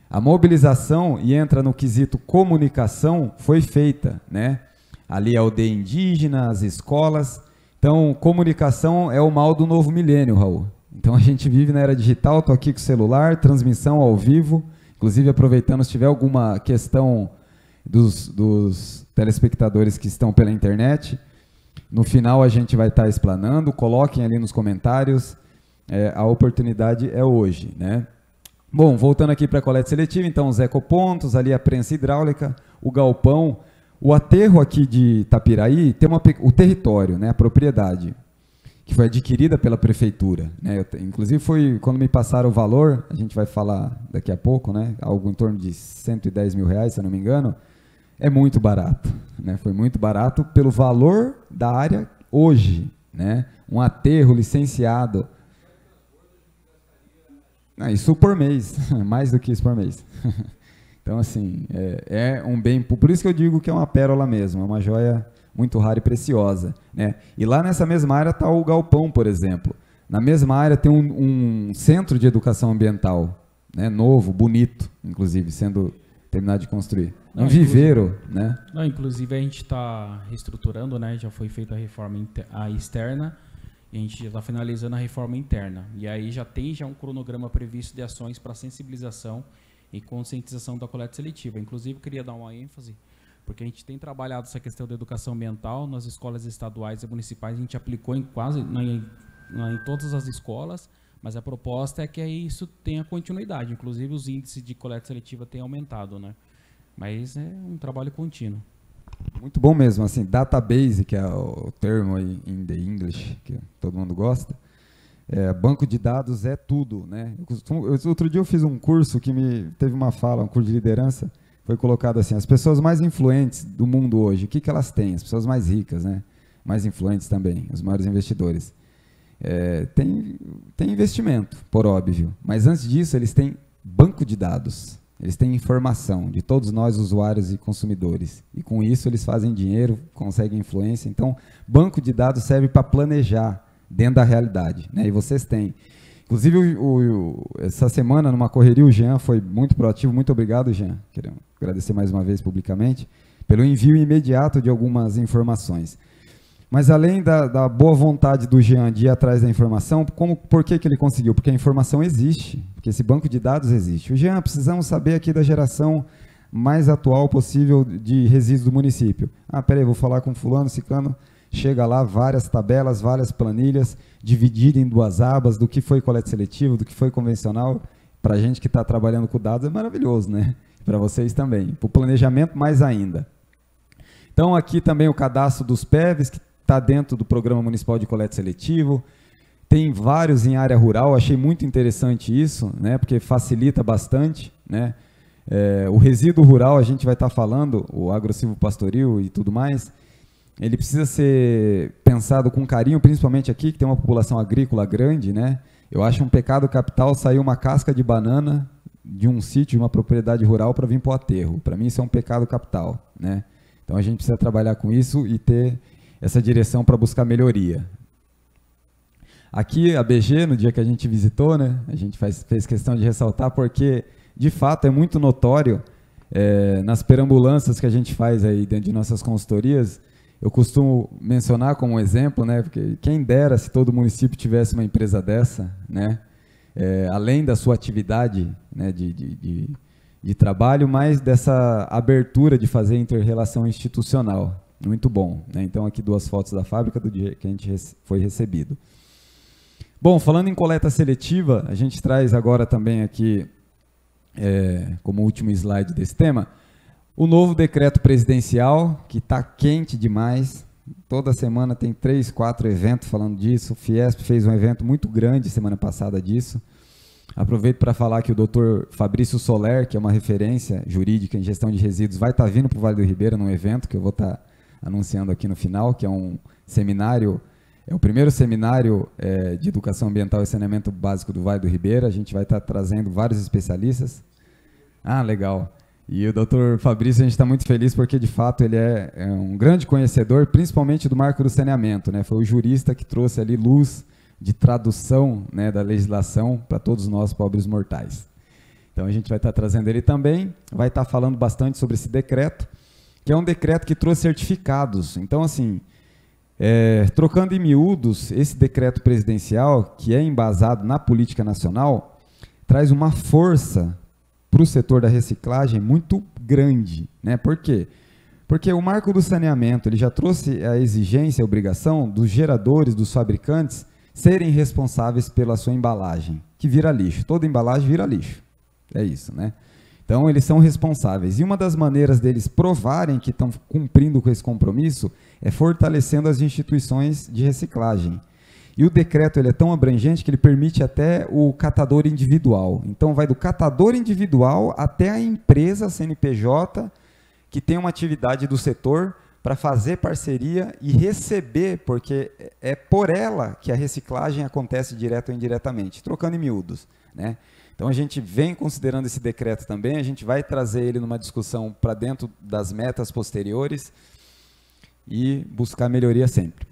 A mobilização, e entra no quesito comunicação, foi feita, né? Ali a aldeia indígena, as escolas. Então, comunicação é o mal do novo milênio, Raul. Então, a gente vive na era digital, estou aqui com o celular, transmissão ao vivo. Inclusive, aproveitando, se tiver alguma questão dos telespectadores que estão pela internet, no final a gente vai estar explanando, coloquem ali nos comentários, a oportunidade é hoje, né? Bom, voltando aqui para a coleta seletiva, então os ecopontos, ali a prensa hidráulica, o galpão. O aterro aqui de Itapiraí tem o território, né, a propriedade, que foi adquirida pela prefeitura, né? Inclusive foi quando me passaram o valor, a gente vai falar daqui a pouco, né, algo em torno de R$110 mil, se eu não me engano, é muito barato, né? Foi muito barato pelo valor da área hoje, né? Um aterro licenciado. Isso por mês, mais do que isso por mês. Então, assim, é um bem... Por isso que eu digo que é uma pérola mesmo, é uma joia muito rara e preciosa, né? E lá nessa mesma área está o galpão, por exemplo. Na mesma área tem um centro de educação ambiental, né? Novo, bonito, inclusive, sendo terminado de construir. Um viveiro, né? Não, inclusive, a gente está reestruturando, né? Já foi feita a reforma externa, e a gente já está finalizando a reforma interna. E aí já tem um cronograma previsto de ações para sensibilização e conscientização da coleta seletiva. Inclusive, eu queria dar uma ênfase, porque a gente tem trabalhado essa questão da educação ambiental nas escolas estaduais e municipais, a gente aplicou em todas as escolas, mas a proposta é que isso tenha continuidade. Inclusive, os índices de coleta seletiva têm aumentado, né? Mas é um trabalho contínuo. Muito bom mesmo, assim, database, que é o termo aí in the English, que todo mundo gosta. Banco de dados é tudo, né? Outro dia eu fiz um curso que teve uma fala, um curso de liderança, foi colocado assim, as pessoas mais influentes do mundo hoje, o que elas têm? As pessoas mais ricas, né? Mais influentes também, os maiores investidores. Tem investimento, por óbvio, mas antes disso eles têm banco de dados, eles têm informação de todos nós, usuários e consumidores, e com isso eles fazem dinheiro, conseguem influência. Então, banco de dados serve para planejar dentro da realidade, né? E vocês têm. Inclusive, essa semana, numa correria, o Jean foi muito proativo. Muito obrigado, Jean. Quero agradecer mais uma vez publicamente pelo envio imediato de algumas informações. Mas, além da boa vontade do Jean de ir atrás da informação, por que ele conseguiu? Porque a informação existe, porque esse banco de dados existe. O Jean, precisamos saber aqui da geração mais atual possível de resíduos do município. Peraí, vou falar com fulano, ciclano. Chega lá, várias tabelas, várias planilhas, divididas em 2 abas, do que foi coleta seletiva, do que foi convencional. Para a gente que está trabalhando com dados é maravilhoso, né? Para vocês também. Para o planejamento, mais ainda. Então, aqui também o cadastro dos PEVs, que está dentro do Programa Municipal de Coleta Seletivo. Tem vários em área rural, achei muito interessante isso, né? Porque facilita bastante, né? O resíduo rural, a gente vai estar falando, o agrosilvopastoril e tudo mais, ele precisa ser pensado com carinho, principalmente aqui, que tem uma população agrícola grande, né? Eu acho um pecado capital sair uma casca de banana de um sítio, de uma propriedade rural, para vir para o aterro. Para mim, isso é um pecado capital, né? Então, a gente precisa trabalhar com isso e ter essa direção para buscar melhoria. Aqui, a BG, no dia que a gente visitou, né? A gente fez questão de ressaltar, porque, de fato, é muito notório, nas perambulâncias que a gente faz aí dentro de nossas consultorias, eu costumo mencionar como exemplo, né, porque quem dera se todo município tivesse uma empresa dessa, né, além da sua atividade, né, de trabalho, mas dessa abertura de fazer inter-relação institucional. Muito bom, né? Então, aqui 2 fotos da fábrica do dia que a gente foi recebido. Bom, falando em coleta seletiva, a gente traz agora também aqui, como último slide desse tema, o novo decreto presidencial, que está quente demais. Toda semana tem 3, 4 eventos falando disso. O Fiesp fez um evento muito grande semana passada disso. Aproveito para falar que o Dr. Fabrício Soler, que é uma referência jurídica em gestão de resíduos, vai estar vindo para o Vale do Ribeira num evento que eu vou estar anunciando aqui no final, que é um seminário, é o primeiro seminário de educação ambiental e saneamento básico do Vale do Ribeira. A gente vai estar trazendo vários especialistas. Ah, legal. E o Dr. Fabrício, a gente está muito feliz porque, de fato, ele é um grande conhecedor, principalmente do marco do saneamento, né? Foi o jurista que trouxe ali luz de tradução, né, da legislação para todos nós, pobres mortais. Então, a gente vai estar trazendo ele também, vai estar falando bastante sobre esse decreto, que é um decreto que trouxe certificados. Então, assim, trocando em miúdos, esse decreto presidencial, que é embasado na política nacional, traz uma força para o setor da reciclagem muito grande, né? Por quê? Porque o marco do saneamento ele já trouxe a exigência, a obrigação dos geradores, dos fabricantes, serem responsáveis pela sua embalagem, que vira lixo. Toda embalagem vira lixo. É isso, né? Então, eles são responsáveis. E uma das maneiras deles provarem que estão cumprindo com esse compromisso é fortalecendo as instituições de reciclagem. E o decreto ele é tão abrangente que ele permite até o catador individual. Então, vai do catador individual até a empresa CNPJ, que tem uma atividade do setor, para fazer parceria e receber, porque é por ela que a reciclagem acontece direto ou indiretamente, trocando em miúdos, né? Então, a gente vem considerando esse decreto também, a gente vai trazer ele numa discussão para dentro das metas posteriores e buscar melhoria sempre.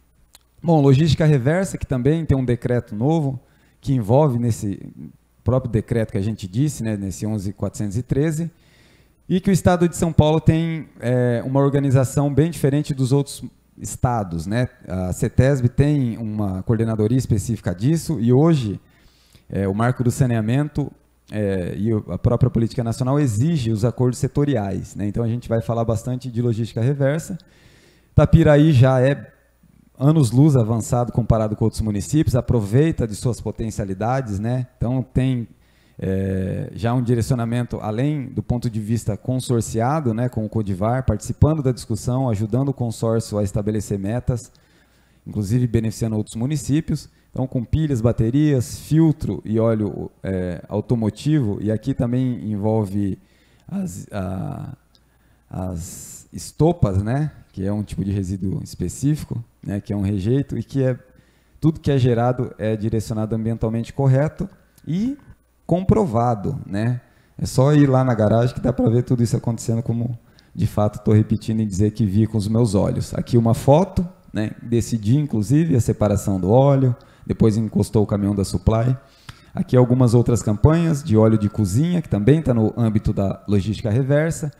Bom, logística reversa, que também tem um decreto novo, que envolve nesse próprio decreto que a gente disse, né, nesse 11.413, e que o Estado de São Paulo tem uma organização bem diferente dos outros estados, né? A CETESB tem uma coordenadoria específica disso, e hoje o marco do saneamento e a própria política nacional exige os acordos setoriais, né? Então a gente vai falar bastante de logística reversa. Itapiraí já é anos-luz avançado comparado com outros municípios, aproveita de suas potencialidades, né? Então tem já um direcionamento, além do ponto de vista consorciado, né, com o Codivar, participando da discussão, ajudando o consórcio a estabelecer metas, inclusive beneficiando outros municípios. Então, com pilhas, baterias, filtro e óleo automotivo, e aqui também envolve as estopas, né, que é um tipo de resíduo específico, né, que é um rejeito, e que tudo que é gerado é direcionado ambientalmente correto e comprovado, né? É só ir lá na garagem que dá para ver tudo isso acontecendo, como de fato estou repetindo e dizer que vi com os meus olhos. Aqui uma foto, né? Decidi inclusive a separação do óleo, depois encostou o caminhão da Supply. Aqui algumas outras campanhas de óleo de cozinha, que também está no âmbito da logística reversa.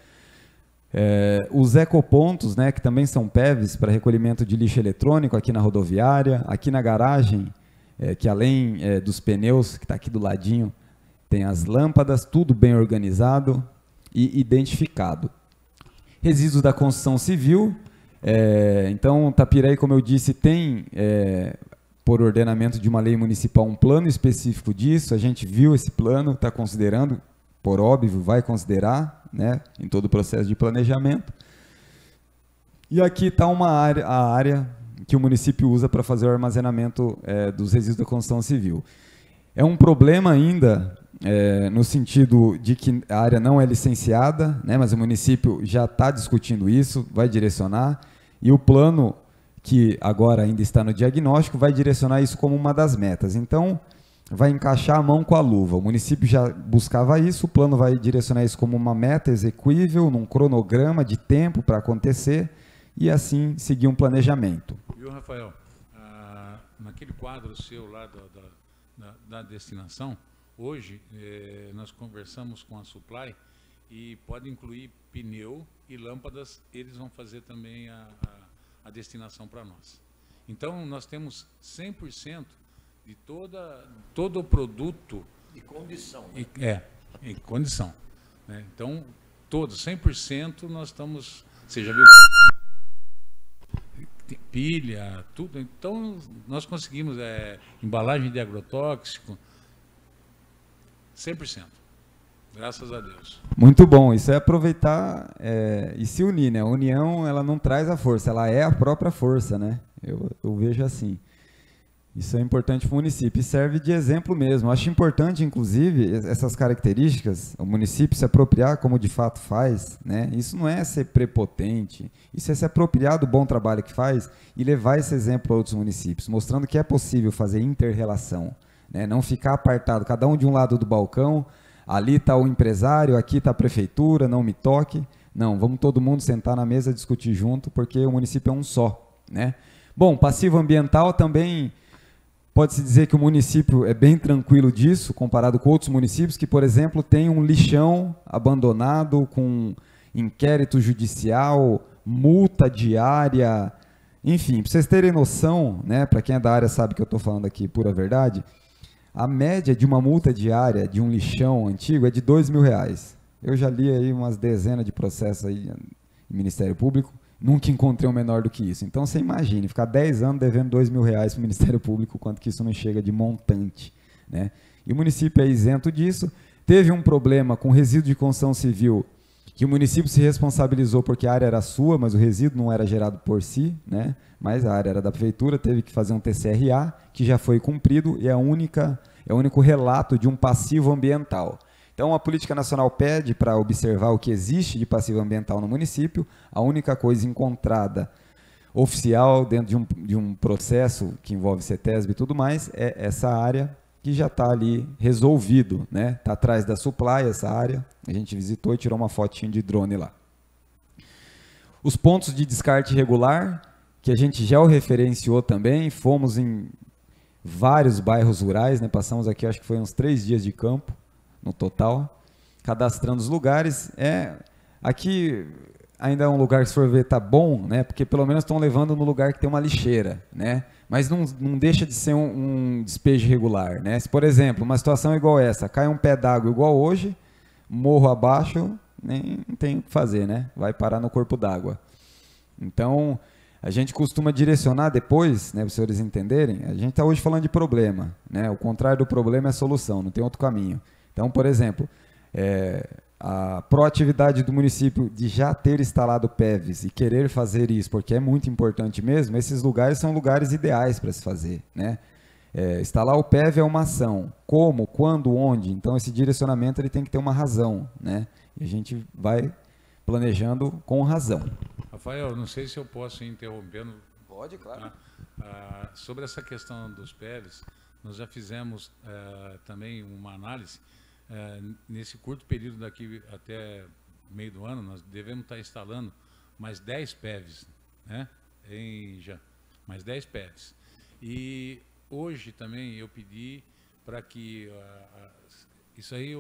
Os ecopontos, né, que também são PEVs para recolhimento de lixo eletrônico aqui na rodoviária. Aqui na garagem, que além dos pneus, que está aqui do ladinho, tem as lâmpadas, tudo bem organizado e identificado. Resíduos da construção civil. Então, Itapiraí, como eu disse, tem, por ordenamento de uma lei municipal, um plano específico disso. A gente viu esse plano, está considerando, por óbvio, vai considerar, né, em todo o processo de planejamento. E aqui está a área que o município usa para fazer o armazenamento dos resíduos da construção civil. É um problema ainda, no sentido de que a área não é licenciada, né, mas o município já está discutindo isso, vai direcionar, e o plano, que agora ainda está no diagnóstico, vai direcionar isso como uma das metas. Então, vai encaixar a mão com a luva. O município já buscava isso, o plano vai direcionar isso como uma meta execuível, num cronograma de tempo para acontecer, e assim seguir um planejamento. Viu, Rafael? Naquele quadro seu lá da destinação, hoje nós conversamos com a Supply e pode incluir pneu e lâmpadas, eles vão fazer também a destinação para nós. Então, nós temos 100% de todo o produto... De condição. Né? Em condição. Né? Então, todos, 100% nós estamos... Você já viu... Pilha, tudo. Então, nós conseguimos embalagem de agrotóxico, 100%. Graças a Deus. Muito bom. Isso é aproveitar e se unir, né? A união, ela não traz a força, ela é a própria força, né? Eu vejo assim. Isso é importante para o município e serve de exemplo mesmo. Acho importante, inclusive, essas características, o município se apropriar como de fato faz, né? Isso não é ser prepotente, isso é se apropriar do bom trabalho que faz e levar esse exemplo a outros municípios, mostrando que é possível fazer inter-relação, né? Não ficar apartado, cada um de um lado do balcão, ali está o empresário, aqui está a prefeitura, não me toque. Não, vamos todo mundo sentar na mesa, discutir junto, porque o município é um só, né? Bom, passivo ambiental também... Pode-se dizer que o município é bem tranquilo disso, comparado com outros municípios que, por exemplo, têm um lixão abandonado com inquérito judicial, multa diária, enfim, para vocês terem noção, né, para quem é da área sabe que eu estou falando aqui pura verdade, a média de uma multa diária de um lixão antigo é de R$2.000. Eu já li aí umas dezenas de processos aí no Ministério Público, nunca encontrei um menor do que isso. Então, você imagine, ficar 10 anos devendo R$2.000 para o Ministério Público, quanto que isso não chega de montante, né? E o município é isento disso. Teve um problema com resíduo de construção civil, que o município se responsabilizou porque a área era sua, mas o resíduo não era gerado por si, né? Mas a área era da prefeitura, teve que fazer um TCRA, que já foi cumprido, e é o único relato de um passivo ambiental. Então, a Política Nacional pede para observar o que existe de passivo ambiental no município. A única coisa encontrada oficial dentro de um processo que envolve CETESB e tudo mais é essa área que já está ali resolvido, né? Está atrás da supply essa área. A gente visitou e tirou uma fotinha de drone lá. Os pontos de descarte irregular, que a gente já o referenciou também. Fomos em vários bairros rurais, né? Passamos aqui, acho que foi uns 3 dias de campo no total, cadastrando os lugares. Aqui ainda é um lugar que, se for ver, está bom, né? Porque pelo menos estão levando no lugar que tem uma lixeira, né? Mas não deixa de ser um despejo irregular, né? Se, por exemplo, uma situação igual essa, cai um pé d'água igual hoje, morro abaixo, nem tem o que fazer, né? Vai parar no corpo d'água. Então, a gente costuma direcionar depois, né, para os senhores entenderem, a gente está hoje falando de problema, né? O contrário do problema é a solução, não tem outro caminho. Então, por exemplo, a proatividade do município de já ter instalado PEVs e querer fazer isso, porque é muito importante mesmo, esses lugares são lugares ideais para se fazer, né? Instalar o PEV é uma ação. Como, quando, onde? Então, esse direcionamento ele tem que ter uma razão, né? E a gente vai planejando com razão. Rafael, não sei se eu posso ir interrompendo. Pode, claro. Sobre essa questão dos PEVs, nós já fizemos também uma análise. Nesse curto período daqui até meio do ano, nós devemos estar instalando mais 10 PEVs, né? Mais 10 PEVs. E hoje também eu pedi para que, isso aí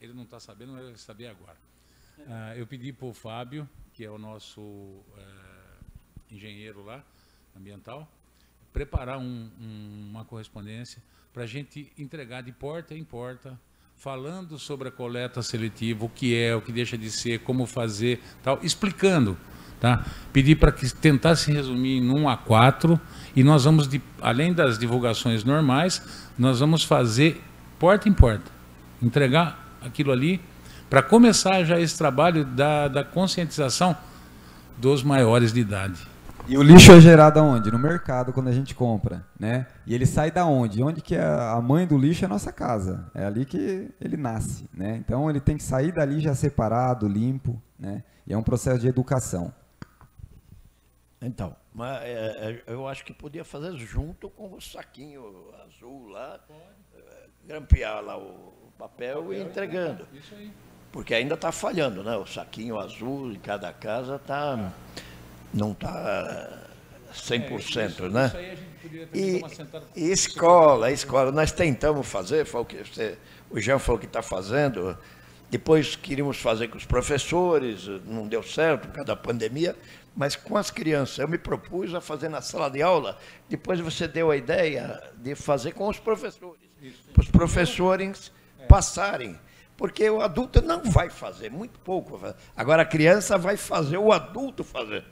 ele não está sabendo, mas ele vai saber agora. Eu pedi para o Fábio, que é o nosso engenheiro lá, ambiental, preparar uma correspondência para a gente entregar de porta em porta, falando sobre a coleta seletiva, o que é, o que deixa de ser, como fazer, tal, explicando, tá? Pedi para que tentasse resumir em 1 a 4 e nós vamos, além das divulgações normais, nós vamos fazer porta em porta, entregar aquilo ali para começar já esse trabalho da conscientização dos maiores de idade. E o lixo é gerado aonde? No mercado, quando a gente compra, né? E ele sai da onde? Onde que a mãe do lixo é a nossa casa. É ali que ele nasce, né? Então ele tem que sair dali já separado, limpo, né? E é um processo de educação. Então, mas eu acho que podia fazer junto com o saquinho azul lá, grampear lá o papel e entregando. Isso aí. Porque ainda está falhando, né? O saquinho azul em cada casa não está 100%, né? Isso aí a gente poderia também dar uma sentada. E escola, nós tentamos fazer, foi o que o Jean falou que está fazendo, Depois queríamos fazer com os professores, não deu certo por causa da pandemia, mas com as crianças. Eu me propus a fazer na sala de aula, depois você deu a ideia de fazer com os professores, para os professores passarem, porque o adulto não vai fazer, muito pouco. Agora a criança vai fazer o adulto fazer.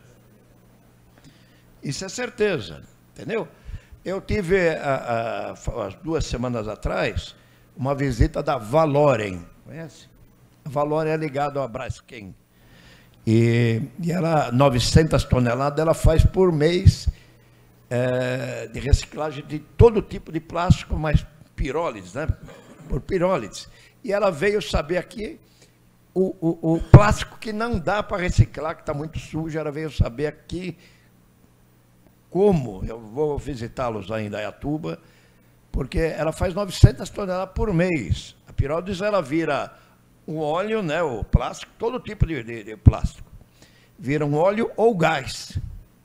Isso é certeza, entendeu? Eu tive, há 2 semanas atrás, uma visita da Valorem, conhece? A Valorem é ligada à Braskem. E ela, 900 toneladas, ela faz por mês de reciclagem de todo tipo de plástico, mas pirólides, né? Por pirólides. E ela veio saber aqui o plástico que não dá para reciclar, que está muito sujo, ela veio saber aqui como. Eu vou visitá-los lá em Indaiatuba, porque ela faz 900 toneladas por mês. A pirólides, ela vira um óleo, né, o plástico, todo tipo de plástico. Vira um óleo ou gás.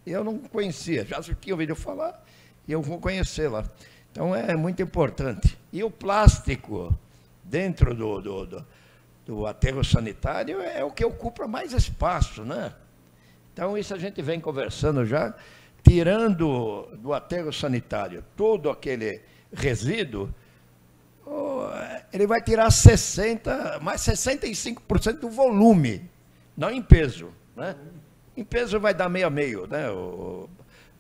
Eu não conhecia, já tinha ouvido falar, e eu vou conhecer lá. Então, é muito importante. E o plástico, dentro do aterro sanitário, é o que ocupa mais espaço, né? Então, isso a gente vem conversando já, tirando do aterro sanitário todo aquele resíduo, ele vai tirar mais 65% do volume, não em peso, né? Em peso vai dar meio a meio, né?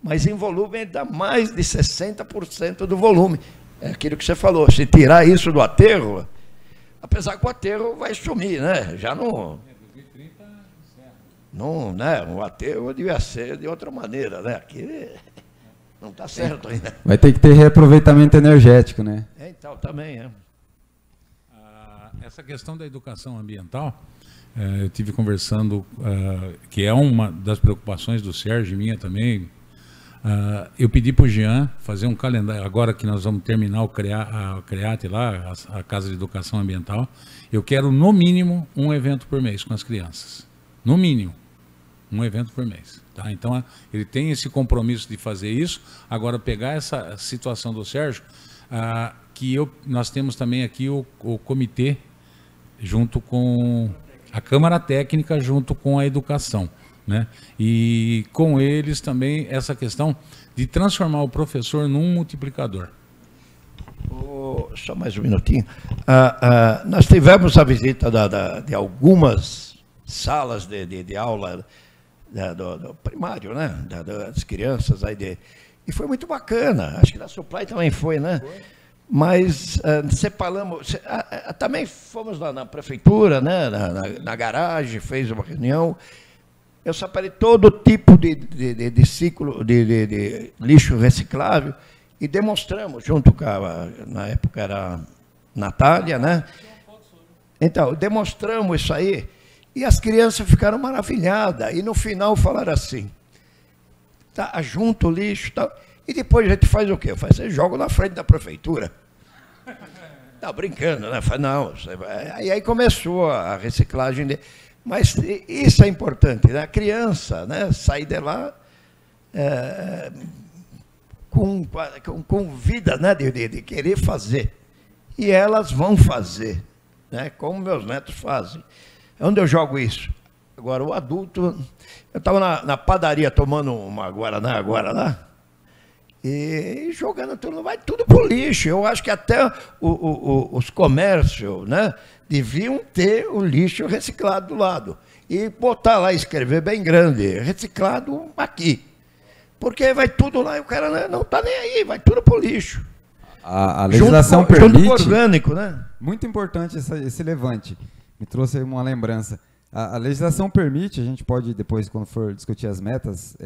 Mas em volume ele dá mais de 60% do volume. É aquilo que você falou, se tirar isso do aterro, apesar que o aterro vai sumir, né? Já não... Não, né? O aterro devia ser de outra maneira, né? Aqui não está certo ainda. Vai ter que ter reaproveitamento energético, né? Então, também, é. Essa questão da educação ambiental, eu tive conversando, que é uma das preocupações do Sérgio e minha também. Eu pedi para o Jean fazer um calendário, agora que nós vamos terminar a CREAT lá, a Casa de Educação Ambiental, eu quero no mínimo um evento por mês com as crianças. No mínimo, um evento por mês. Tá? Então, ele tem esse compromisso de fazer isso. Agora, pegar essa situação do Sérgio, nós temos também aqui o comitê, junto com a Câmara Técnica, junto com a educação, né? E com eles também essa questão de transformar o professor num multiplicador. Só mais um minutinho. Nós tivemos a visita de algumas salas de aula do primário, né? Das crianças aí e foi muito bacana. Acho que da Supply também foi, né? Mas separamos, também fomos lá na prefeitura, né? Na garagem, fez uma reunião. Eu separei todo tipo de ciclo de lixo reciclável e demonstramos, junto com na época era Natália, né? Então, demonstramos isso aí. E as crianças ficaram maravilhadas. E no final falaram assim, tá, junto o lixo e tal. E depois a gente faz o quê? Você joga na frente da prefeitura. Tá brincando, né? Não, aí começou a reciclagem. Mas isso é importante, né? A criança, né, sair de lá com vida, né, de querer fazer. E elas vão fazer, né, como meus netos fazem. Onde eu jogo isso? Agora, o adulto... Eu estava na padaria tomando uma Guaraná agora lá, e jogando tudo, vai tudo pro lixo. Eu acho que até os comércios, né, deviam ter o lixo reciclado do lado. E botar lá, escrever bem grande, reciclado aqui. Porque vai tudo lá e o cara não está nem aí, vai tudo pro lixo. A legislação permite... Junto com orgânico, né? Muito importante esse levante. Me trouxe uma lembrança. A legislação permite, a gente pode depois, quando for discutir as metas,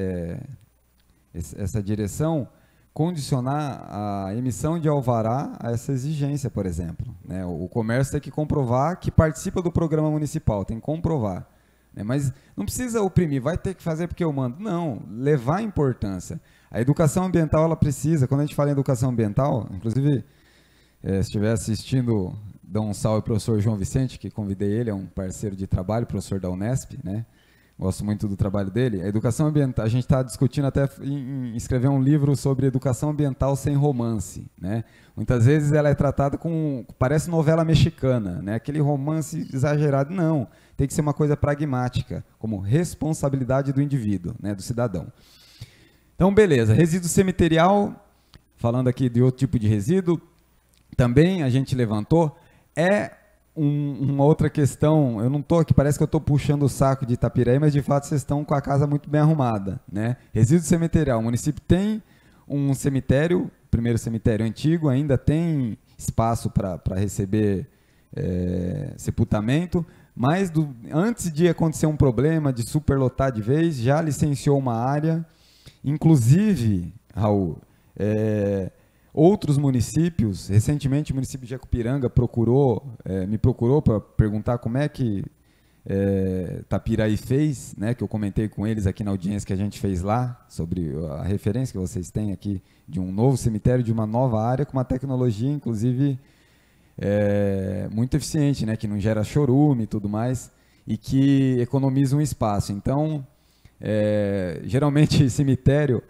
essa direção, condicionar a emissão de alvará a essa exigência, por exemplo, né? O comércio tem que comprovar que participa do programa municipal, tem que comprovar, né? Mas não precisa oprimir, vai ter que fazer porque eu mando. Não, levar a importância. A educação ambiental, ela precisa, quando a gente fala em educação ambiental, inclusive, se estiver assistindo, dá um salve ao professor João Vicente, que convidei ele, é um parceiro de trabalho, professor da Unesp, né? gosto muito do trabalho dele. A educação ambiental, a gente está discutindo até em escrever um livro sobre educação ambiental sem romance, né? Muitas vezes ela é tratada parece novela mexicana, né? Aquele romance exagerado. Não, tem que ser uma coisa pragmática, como responsabilidade do indivíduo, né? Do cidadão. Então, beleza. Resíduo cemiterial, falando aqui de outro tipo de resíduo, também a gente levantou, uma outra questão. Eu não estou aqui, parece que eu estou puxando o saco de Itapiraí, mas de fato vocês estão com a casa muito bem arrumada, né? Resíduo cemiterial, o município tem um cemitério, primeiro cemitério antigo, ainda tem espaço para receber sepultamento, mas antes de acontecer um problema de superlotar de vez, já licenciou uma área, inclusive, Raul, outros municípios, recentemente o município de Jacupiranga me procurou para perguntar como é que Itapiraí fez, né, que eu comentei com eles aqui na audiência que a gente fez lá, sobre a referência que vocês têm aqui de um novo cemitério, de uma nova área, com uma tecnologia, inclusive, muito eficiente, né, que não gera chorume e tudo mais, e que economiza um espaço. Então, geralmente, cemitério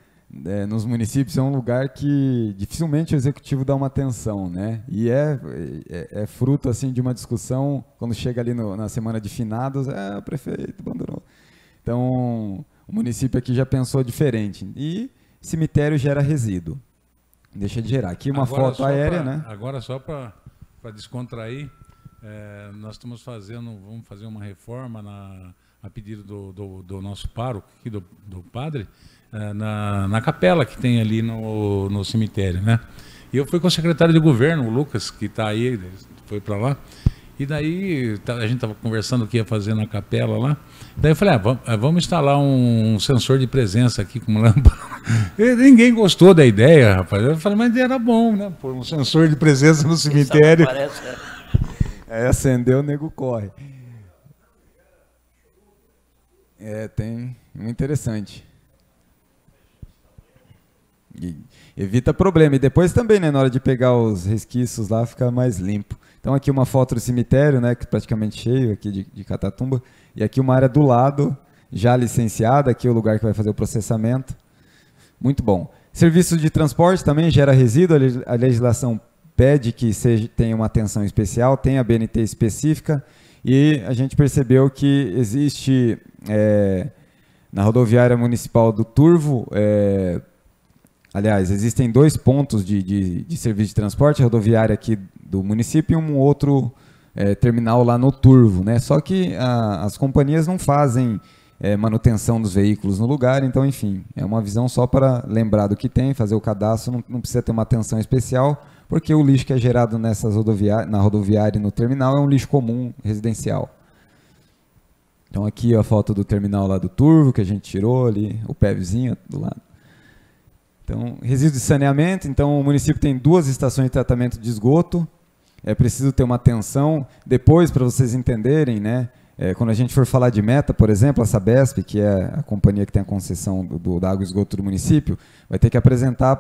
nos municípios é um lugar que dificilmente o executivo dá uma atenção, né? E é fruto assim de uma discussão quando chega ali na semana de finados, o prefeito abandonou. Então, o município aqui já pensou diferente. E cemitério gera resíduo. Deixa de gerar. Aqui uma foto aérea, né? Agora só para descontrair, nós vamos fazer uma reforma a pedido do nosso pároco, aqui do padre, na capela que tem ali no cemitério, né? E eu fui com o secretário de governo, o Lucas, que está aí, foi para lá, e daí a gente estava conversando o que ia fazer na capela lá, daí eu falei, vamos instalar um sensor de presença aqui com lâmpada. E ninguém gostou da ideia, rapaz. Eu falei, mas era bom, né? Pôr um sensor de presença no cemitério. Acendeu, o nego corre. Tem muito interessante. E evita problema. E depois também, né, na hora de pegar os resquícios lá, fica mais limpo. Então aqui uma foto do cemitério, né, que é praticamente cheio aqui de Catatumba. E aqui uma área do lado, já licenciada, aqui é o lugar que vai fazer o processamento. Muito bom. Serviço de transporte também gera resíduo. A legislação pede que tenha uma atenção especial, tem a BNT específica. E a gente percebeu que existe na rodoviária municipal do Turvo, aliás, existem 2 pontos de serviço de transporte, a rodoviária aqui do município e um outro terminal lá no Turvo, né? Só que as companhias não fazem manutenção dos veículos no lugar, então, enfim, é uma visão só para lembrar do que tem, fazer o cadastro, não precisa ter uma atenção especial, porque o lixo que é gerado na rodoviária e no terminal é um lixo comum residencial. Então aqui a foto do terminal lá do Turvo, que a gente tirou ali, o PEVzinho do lado. Então, resíduos de saneamento. Então, o município tem 2 estações de tratamento de esgoto. É preciso ter uma atenção. Depois, para vocês entenderem, né, quando a gente for falar de meta, por exemplo, a Sabesp, que é a companhia que tem a concessão da água e esgoto do município, vai ter que apresentar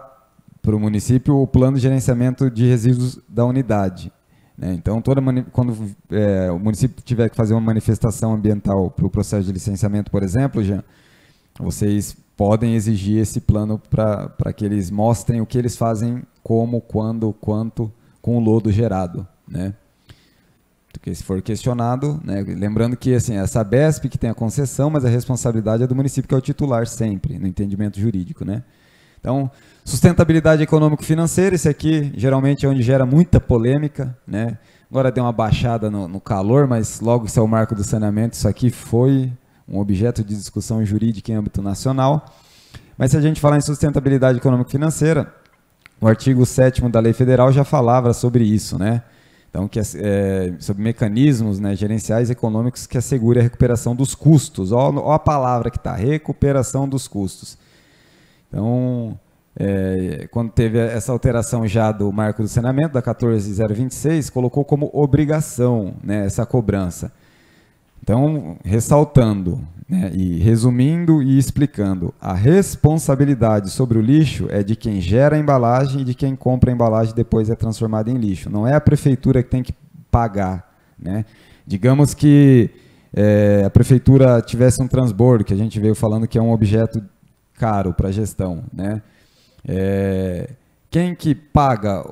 para o município o plano de gerenciamento de resíduos da unidade. Né? Então, quando o município tiver que fazer uma manifestação ambiental para o processo de licenciamento, por exemplo, Jean, vocês podem exigir esse plano para que eles mostrem o que eles fazem, como, quando, quanto, com o lodo gerado, né? Porque se for questionado, né, lembrando que assim, é a Sabesp que tem a concessão, mas a responsabilidade é do município, que é o titular sempre, no entendimento jurídico, né? Então, sustentabilidade econômico-financeira, esse aqui geralmente é onde gera muita polêmica, né? Agora deu uma baixada no calor, mas logo que isso é o marco do saneamento, isso aqui foi um objeto de discussão jurídica em âmbito nacional. Mas se a gente falar em sustentabilidade econômico-financeira, o artigo 7º da Lei Federal já falava sobre isso, né? Então, sobre mecanismos, né, gerenciais econômicos que assegurem a recuperação dos custos. Olha a palavra que está, recuperação dos custos. Então, quando teve essa alteração já do marco do saneamento, da 14.026, colocou como obrigação, né, essa cobrança. Então, ressaltando, né, e resumindo e explicando, a responsabilidade sobre o lixo é de quem gera a embalagem e de quem compra a embalagem e depois é transformada em lixo. Não é a prefeitura que tem que pagar, né? Digamos que a prefeitura tivesse um transbordo, que a gente veio falando que é um objeto caro para a gestão, né? Quem que paga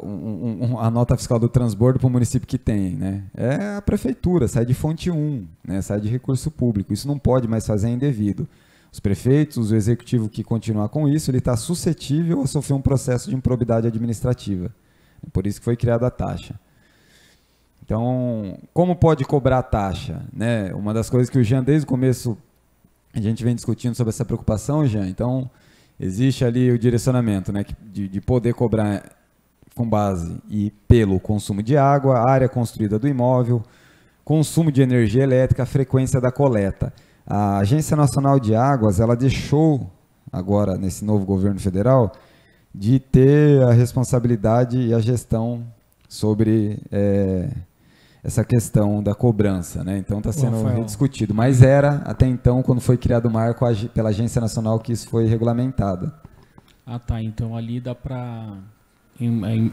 a nota fiscal do transbordo para o município que tem, né? É a prefeitura, sai de fonte 1, né? Sai de recurso público. Isso não pode mais fazer indevido. Os prefeitos, o executivo que continuar com isso, ele está suscetível a sofrer um processo de improbidade administrativa. Por isso que foi criada a taxa. Então, como pode cobrar a taxa, né? Uma das coisas que o Jean, desde o começo, a gente vem discutindo sobre essa preocupação, Jean. Então, existe ali o direcionamento, né, de poder cobrar com base e pelo consumo de água, área construída do imóvel, consumo de energia elétrica, frequência da coleta. A Agência Nacional de Águas, ela deixou, agora nesse novo governo federal, de ter a responsabilidade e a gestão sobre essa questão da cobrança, né? Então está sendo rediscutido. Mas era, até então, quando foi criado o marco pela Agência Nacional, que isso foi regulamentado. Ah, tá. Então ali dá para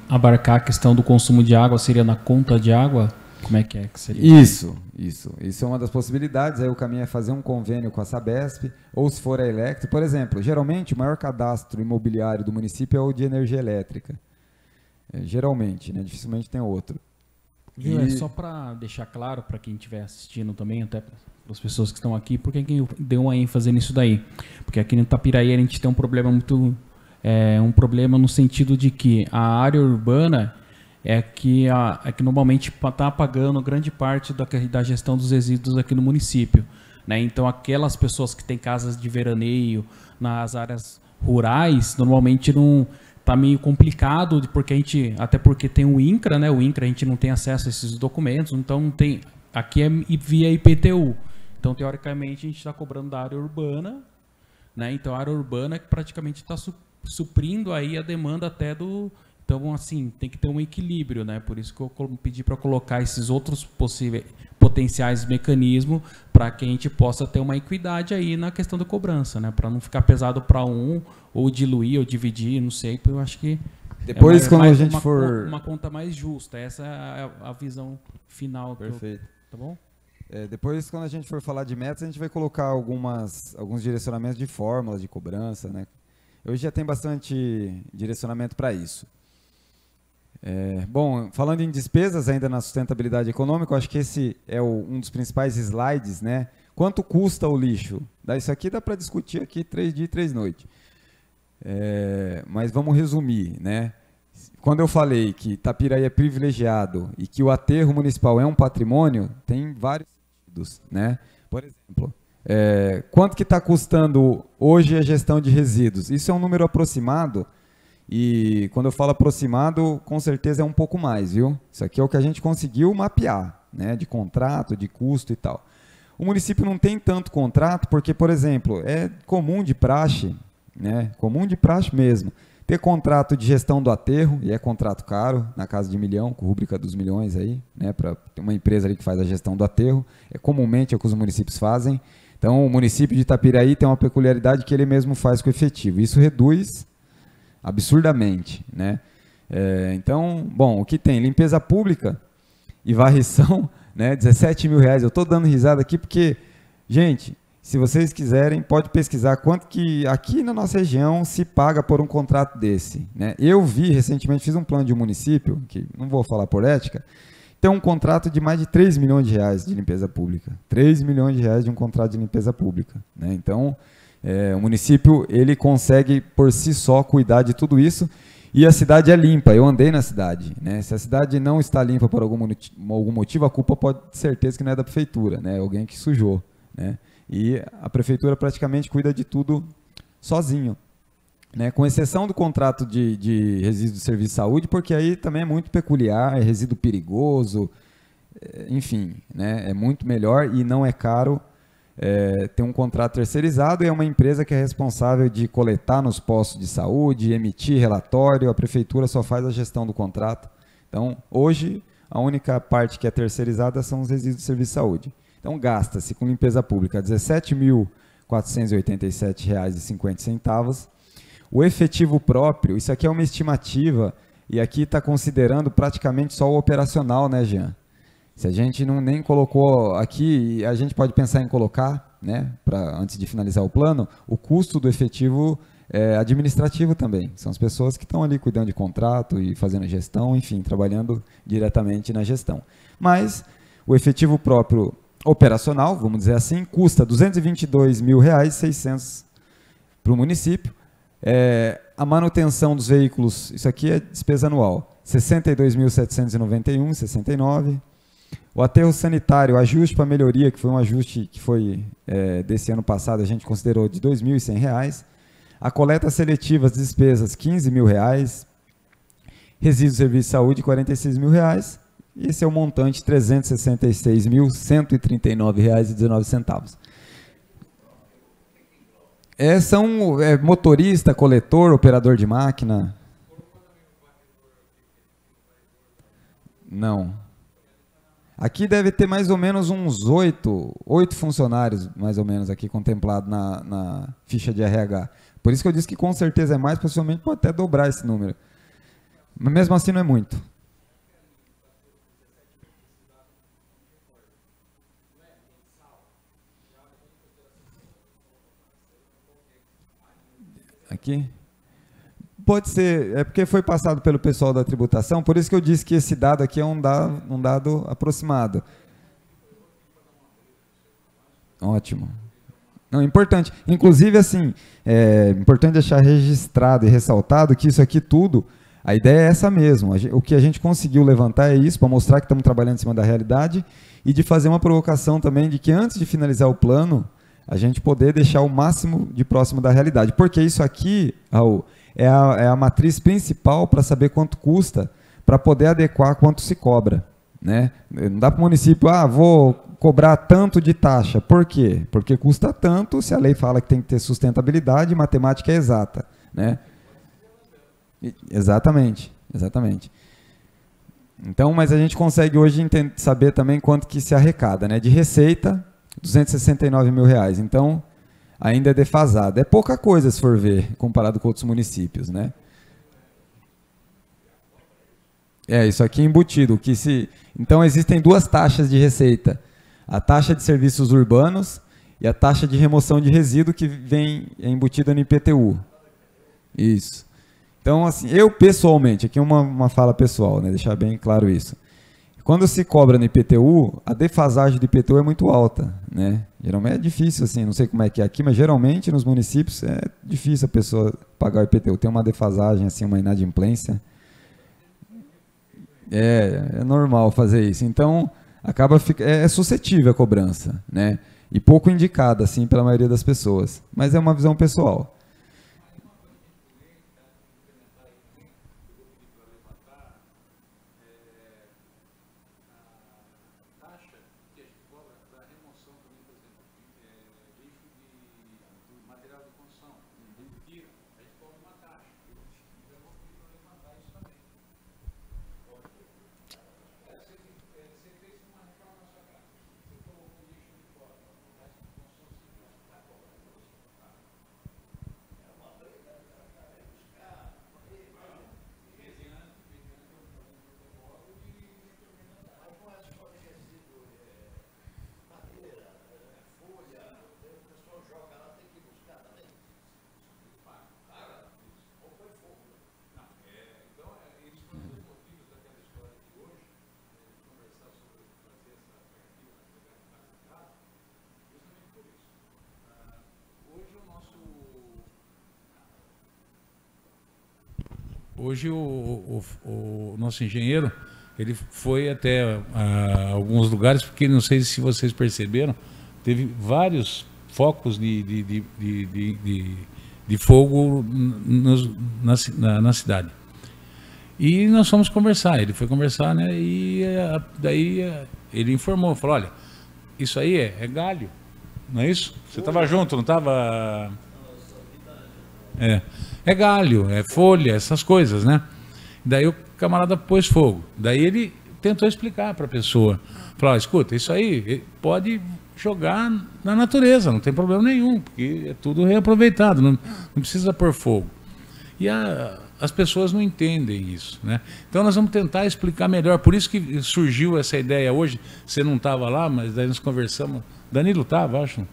abarcar a questão do consumo de água, seria na conta de água? Como é que seria? Isso é uma das possibilidades. Aí o caminho é fazer um convênio com a Sabesp, ou se for a Electro, por exemplo, geralmente o maior cadastro imobiliário do município é o de energia elétrica. Geralmente, né? Dificilmente tem outro. Viu? Só para deixar claro para quem estiver assistindo também, até para as pessoas que estão aqui, por que deu uma ênfase nisso daí? Porque aqui no Itapiraí a gente tem um problema um problema no sentido de que a área urbana é que normalmente está pagando grande parte da gestão dos resíduos aqui no município, né? Então aquelas pessoas que têm casas de veraneio nas áreas rurais, normalmente não tá meio complicado, até porque tem o INCRA, né? O INCRA a gente não tem acesso a esses documentos, então não tem, aqui é via IPTU. Então, teoricamente, a gente está cobrando da área urbana, né? Então, a área urbana praticamente está suprindo aí a demanda até do... Então, assim, tem que ter um equilíbrio, né? Por isso que eu pedi para colocar esses outros potenciais mecanismos para que a gente possa ter uma equidade aí na questão da cobrança, né? Para não ficar pesado para um, ou diluir, ou dividir, não sei, porque eu acho que depois, quando a gente for... uma conta mais justa. Essa é a visão final. Perfeito. Tá bom? Depois, quando a gente for falar de metas, a gente vai colocar alguns direcionamentos de fórmulas de cobrança, né? Hoje já tem bastante direcionamento para isso. Bom, falando em despesas, ainda na sustentabilidade econômica, eu acho que esse é um dos principais slides, né? Quanto custa o lixo? Isso aqui dá para discutir aqui 3 dias e 3 noites. Mas vamos resumir, né? Quando eu falei que Itapiraí é privilegiado e que o aterro municipal é um patrimônio, tem vários sentidos, né? Por exemplo, quanto que está custando hoje a gestão de resíduos? Isso é um número aproximado. E quando eu falo aproximado, com certeza é um pouco mais, viu? Isso aqui é o que a gente conseguiu mapear, né? De contrato, de custo e tal. O município não tem tanto contrato porque, por exemplo, é comum de praxe, né? Comum de praxe mesmo, ter contrato de gestão do aterro, e é contrato caro, na casa de 1 milhão, com rúbrica dos milhões aí, né? Para uma empresa ali que faz a gestão do aterro, comumente é o que os municípios fazem. Então, o município de Itapiraí tem uma peculiaridade que ele mesmo faz com o efetivo. Isso reduz absurdamente, né? Então, bom, o que tem? Limpeza pública e varrição, né? 17 mil reais. Eu estou dando risada aqui porque, gente, se vocês quiserem, pode pesquisar quanto que aqui na nossa região se paga por um contrato desse, né? Eu recentemente fiz um plano de um município, que não vou falar por ética, tem um contrato de mais de 3 milhões de reais de limpeza pública. 3 milhões de reais de um contrato de limpeza pública, né? Então, o município, ele consegue por si só cuidar de tudo isso e a cidade é limpa. Eu andei na cidade, né? Se a cidade não está limpa por algum motivo, a culpa pode ter certeza que não é da prefeitura, né? Alguém que sujou, né? E a prefeitura praticamente cuida de tudo sozinho, né? Com exceção do contrato de resíduo de serviço de saúde, porque aí também é muito peculiar, é resíduo perigoso, enfim, né? É muito melhor e não é caro. Tem um contrato terceirizado e é uma empresa que é responsável de coletar nos postos de saúde, emitir relatório, a prefeitura só faz a gestão do contrato. Então, hoje, a única parte que é terceirizada são os resíduos de serviço de saúde. Então, gasta-se com limpeza pública R$ 17.487,50. O efetivo próprio, isso aqui é uma estimativa, e aqui está considerando praticamente só o operacional, né, Jean? Se a gente nem colocou aqui, a gente pode pensar em colocar, né, antes de finalizar o plano, o custo do efetivo administrativo também. São as pessoas que estão ali cuidando de contrato e fazendo gestão, enfim, trabalhando diretamente na gestão. Mas o efetivo próprio operacional, vamos dizer assim, custa R$ 222.600 para o município. A manutenção dos veículos, isso aqui é despesa anual, R$ 62.791,69. O aterro sanitário, ajuste para melhoria, que foi um ajuste que foi desse ano passado, a gente considerou de R$ 2.100. A coleta seletiva, as despesas, R$ 15.000. Resíduos de serviço de saúde, R$ 46.000. E esse é o montante, R$ 366.139,19. São motorista, coletor, operador de máquina? Não. Aqui deve ter mais ou menos uns 8 funcionários, mais ou menos, aqui contemplado na ficha de RH. Por isso que eu disse que com certeza é mais, possivelmente pode até dobrar esse número. Mas mesmo assim não é muito. Aqui? Pode ser, é porque foi passado pelo pessoal da tributação, por isso que eu disse que esse dado aqui é um dado aproximado. Ótimo. Não, importante. Inclusive, assim, é importante deixar registrado e ressaltado que isso aqui tudo, a ideia é essa mesmo. O que a gente conseguiu levantar é isso, para mostrar que estamos trabalhando em cima da realidade e de fazer uma provocação também de que antes de finalizar o plano, a gente poder deixar o máximo de próximo da realidade. Porque isso aqui, Raul, é a matriz principal para saber quanto custa, para poder adequar quanto se cobra, né? Não dá para o município, vou cobrar tanto de taxa. Por quê? Porque custa tanto, se a lei fala que tem que ter sustentabilidade, matemática é exata, né? Exatamente. Então, mas a gente consegue hoje saber também quanto que se arrecada, né? De receita, R$ 269.000. Então, ainda é defasado. É pouca coisa, se for ver, comparado com outros municípios, né? Isso aqui é embutido. Então, existem duas taxas de receita. A taxa de serviços urbanos e a taxa de remoção de resíduo que é embutida no IPTU. Isso. Então, assim, eu pessoalmente, aqui uma fala pessoal, né? Deixar bem claro isso. Quando se cobra no IPTU, a defasagem do IPTU é muito alta, né? Geralmente é difícil, assim, não sei como é que é aqui, mas geralmente nos municípios é difícil a pessoa pagar o IPTU. Tem uma defasagem, assim, uma inadimplência. É normal fazer isso. Então, é suscetível a cobrança, né? E pouco indicada, assim, pela maioria das pessoas. Mas é uma visão pessoal. Hoje o nosso engenheiro, ele foi até alguns lugares, porque não sei se vocês perceberam, teve vários focos de fogo na cidade. E nós fomos conversar, ele foi conversar, né? E daí ele informou, falou, olha, isso aí é galho, não é isso? Você estava junto, não estava? É galho, é folha, essas coisas, né? Daí o camarada pôs fogo. Daí ele tentou explicar para a pessoa. Falou, escuta, isso aí pode jogar na natureza, não tem problema nenhum, porque é tudo reaproveitado, não precisa pôr fogo. E a as pessoas não entendem isso, né? Então nós vamos tentar explicar melhor. Por isso que surgiu essa ideia hoje. Você não estava lá, mas daí nós conversamos. Danilo estava, acho.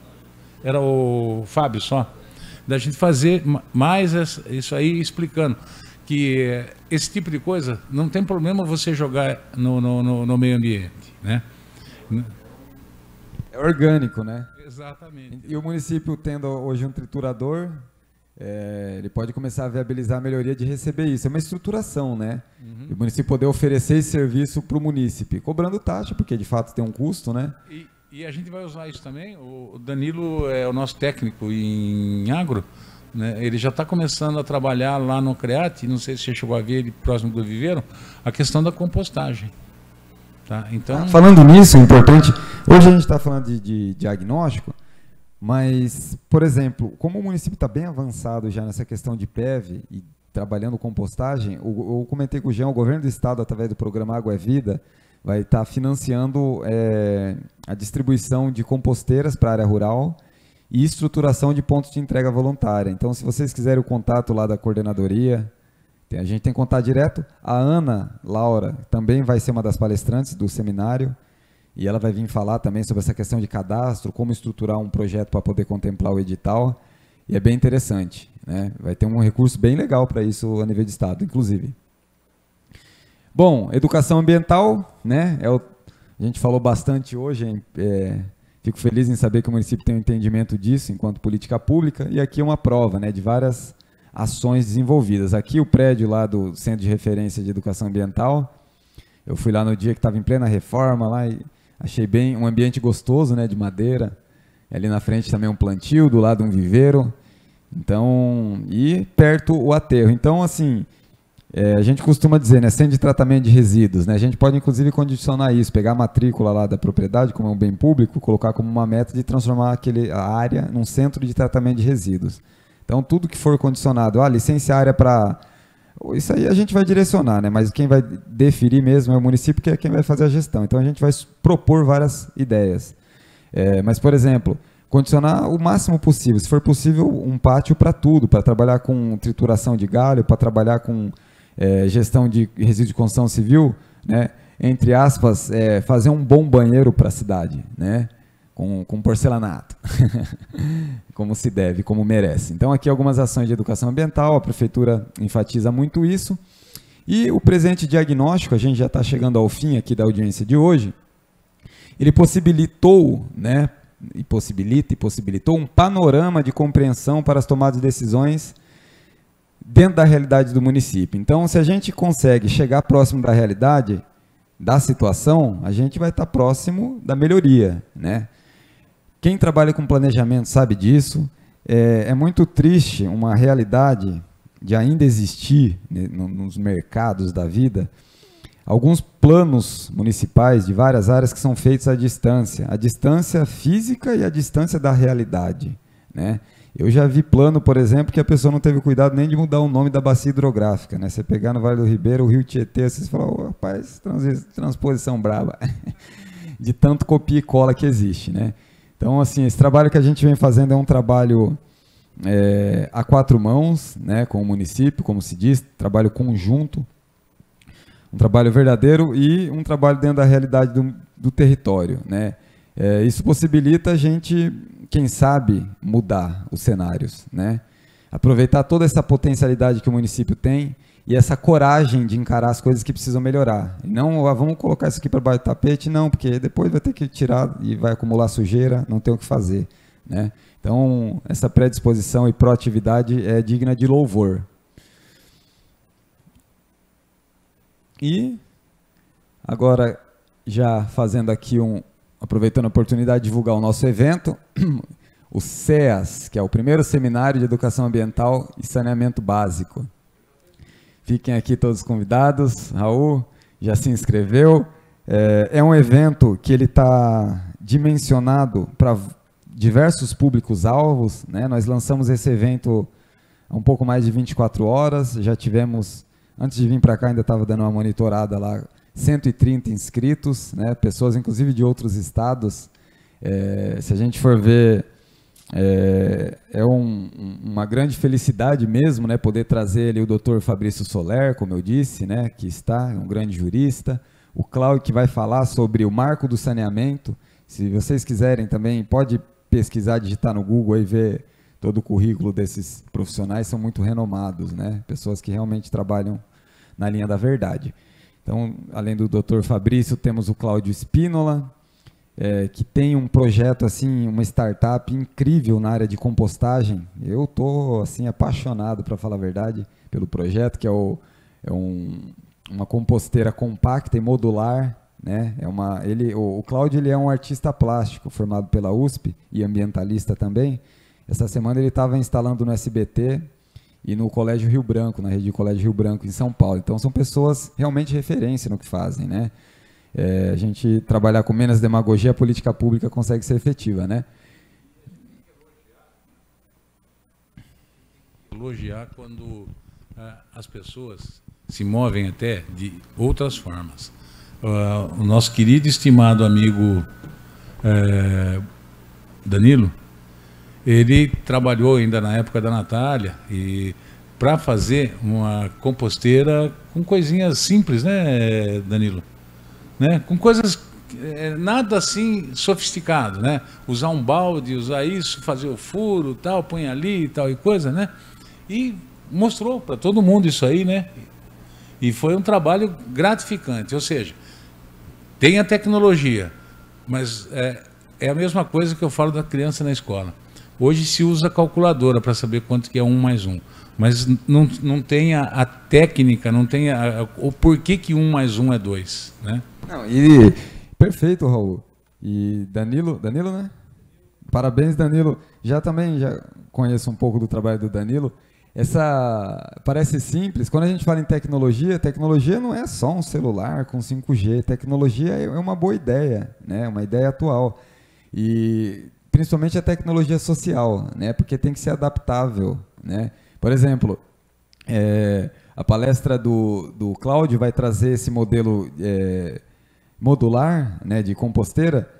Era o Fábio só. Da gente fazer mais isso aí explicando que esse tipo de coisa não tem problema você jogar no meio ambiente, né? É orgânico, né? Exatamente. E o município tendo hoje um triturador, ele pode começar a viabilizar a melhoria de receber isso. É uma estruturação, né? E o município poder oferecer esse serviço para o munícipe, cobrando taxa, porque de fato tem um custo, né? E a gente vai usar isso também. O Danilo é o nosso técnico em agro, né? Ele já está começando a trabalhar lá no CREAT, não sei se você chegou a ver ele próximo do viveiro, a questão da compostagem. Tá? Então, falando nisso, é importante, hoje a gente está falando de diagnóstico, mas, por exemplo, como o município está bem avançado já nessa questão de PEV e trabalhando compostagem, eu comentei com o Jean, o governo do estado, através do programa Água é Vida, vai estar financiando a distribuição de composteiras para a área rural e estruturação de pontos de entrega voluntária. Então, se vocês quiserem o contato lá da coordenadoria, a gente tem contato direto. A Ana Laura também vai ser uma das palestrantes do seminário e ela vai vir falar também sobre essa questão de cadastro, como estruturar um projeto para poder contemplar o edital, e é bem interessante, né? Vai ter um recurso bem legal para isso a nível de estado, inclusive. Bom, educação ambiental, né? A gente falou bastante hoje, fico feliz em saber que o município tem um entendimento disso enquanto política pública, e aqui é uma prova, né, de várias ações desenvolvidas. Aqui o prédio lá do Centro de Referência de Educação Ambiental, eu fui lá no dia que estava em plena reforma lá e achei bem um ambiente gostoso, né, de madeira. Ali na frente também um plantio, do lado um viveiro. Então, e perto o aterro. Então, assim, a gente costuma dizer, né, centro de tratamento de resíduos, né, a gente pode inclusive condicionar isso, pegar a matrícula lá da propriedade, como é um bem público, colocar como uma meta de transformar a área num centro de tratamento de resíduos. Então, tudo que for condicionado, licenciar área para... Isso aí a gente vai direcionar, né? Mas quem vai definir mesmo é o município, que é quem vai fazer a gestão. Então, a gente vai propor várias ideias. Mas, por exemplo, condicionar o máximo possível. Se for possível, um pátio para tudo, para trabalhar com trituração de galho, para trabalhar com gestão de resíduos de construção civil, né? Entre aspas, fazer um bom banheiro para a cidade, né? Com porcelanato, como se deve, como merece. Então, aqui algumas ações de educação ambiental, a prefeitura enfatiza muito isso. E o presente diagnóstico, a gente já está chegando ao fim aqui da audiência de hoje, ele possibilitou, né, e possibilitou um panorama de compreensão para as tomadas de decisões dentro da realidade do município. Então, se a gente consegue chegar próximo da realidade, da situação, a gente vai estar próximo da melhoria, né? Quem trabalha com planejamento sabe disso. É muito triste uma realidade de ainda existir, né, nos mercados da vida, alguns planos municipais de várias áreas que são feitos à distância. A distância física e a distância da realidade, né? Eu já vi plano, por exemplo, que a pessoa não teve cuidado nem de mudar o nome da bacia hidrográfica, né? Você pegar no Vale do Ribeiro, o Rio Tietê, você fala, rapaz, transposição braba, de tanto copia e cola que existe, né? Então, assim, esse trabalho que a gente vem fazendo é um trabalho a quatro mãos, né, com o município, como se diz, trabalho conjunto, um trabalho verdadeiro e um trabalho dentro da realidade do território, né? Isso possibilita a gente, quem sabe, mudar os cenários, né? Aproveitar toda essa potencialidade que o município tem e essa coragem de encarar as coisas que precisam melhorar. E não, vamos colocar isso aqui para baixo do tapete, não, porque depois vai ter que tirar e vai acumular sujeira, não tem o que fazer, né? Então, essa predisposição e proatividade é digna de louvor. E agora, já fazendo aqui aproveitando a oportunidade de divulgar o nosso evento, o CEAS, que é o primeiro seminário de educação ambiental e saneamento básico. Fiquem aqui todos convidados. Raul já se inscreveu. É um evento que ele está dimensionado para diversos públicos-alvos, né? Nós lançamos esse evento há um pouco mais de 24 horas. Já tivemos, antes de vir para cá, ainda estava dando uma monitorada lá, 130 inscritos, né? Pessoas inclusive de outros estados. Se a gente for ver Uma grande felicidade mesmo, né, poder trazer ali o Dr. Fabrício Soler, como eu disse, né, que está, um grande jurista, o Cláudio, que vai falar sobre o marco do saneamento. Se vocês quiserem também, pode pesquisar, digitar no Google e ver todo o currículo desses profissionais, são muito renomados, né, pessoas que realmente trabalham na linha da verdade. Então, além do Dr. Fabrício, temos o Cláudio Spínola, que tem um projeto, assim, uma startup incrível na área de compostagem. Eu estou assim, apaixonado, para falar a verdade, pelo projeto, que é uma composteira compacta e modular, né? O Cláudio, ele é um artista plástico formado pela USP e ambientalista também. Essa semana ele estava instalando no SBT e no Colégio Rio Branco, na rede de Colégio Rio Branco, em São Paulo. Então, são pessoas realmente referência no que fazem, né? A gente trabalhar com menos demagogia, a política pública consegue ser efetiva, né? Elogiar quando as pessoas se movem até de outras formas. O nosso querido e estimado amigo Danilo, ele trabalhou ainda na época da Natália e para fazer uma composteira com coisinhas simples, né, Danilo? Né? Com coisas nada assim sofisticado, né? Usar um balde, usar isso, fazer o furo, tal, põe ali e tal e coisa, né? E mostrou para todo mundo isso aí, né? E foi um trabalho gratificante, ou seja, tem a tecnologia, mas é a mesma coisa que eu falo da criança na escola. Hoje se usa calculadora para saber quanto que é 1 mais 1, mas não tem a técnica, não tem o porquê que 1 mais 1 é 2, né? Não, perfeito, Raul. E Danilo, né? Parabéns, Danilo. Já conheço um pouco do trabalho do Danilo. Parece simples. Quando a gente fala em tecnologia não é só um celular com 5G. Tecnologia é uma boa ideia, né? Uma ideia atual. E principalmente a tecnologia social, né? Porque tem que ser adaptável, né? Por exemplo, a palestra do Cláudio vai trazer esse modelo modular, né, de composteira,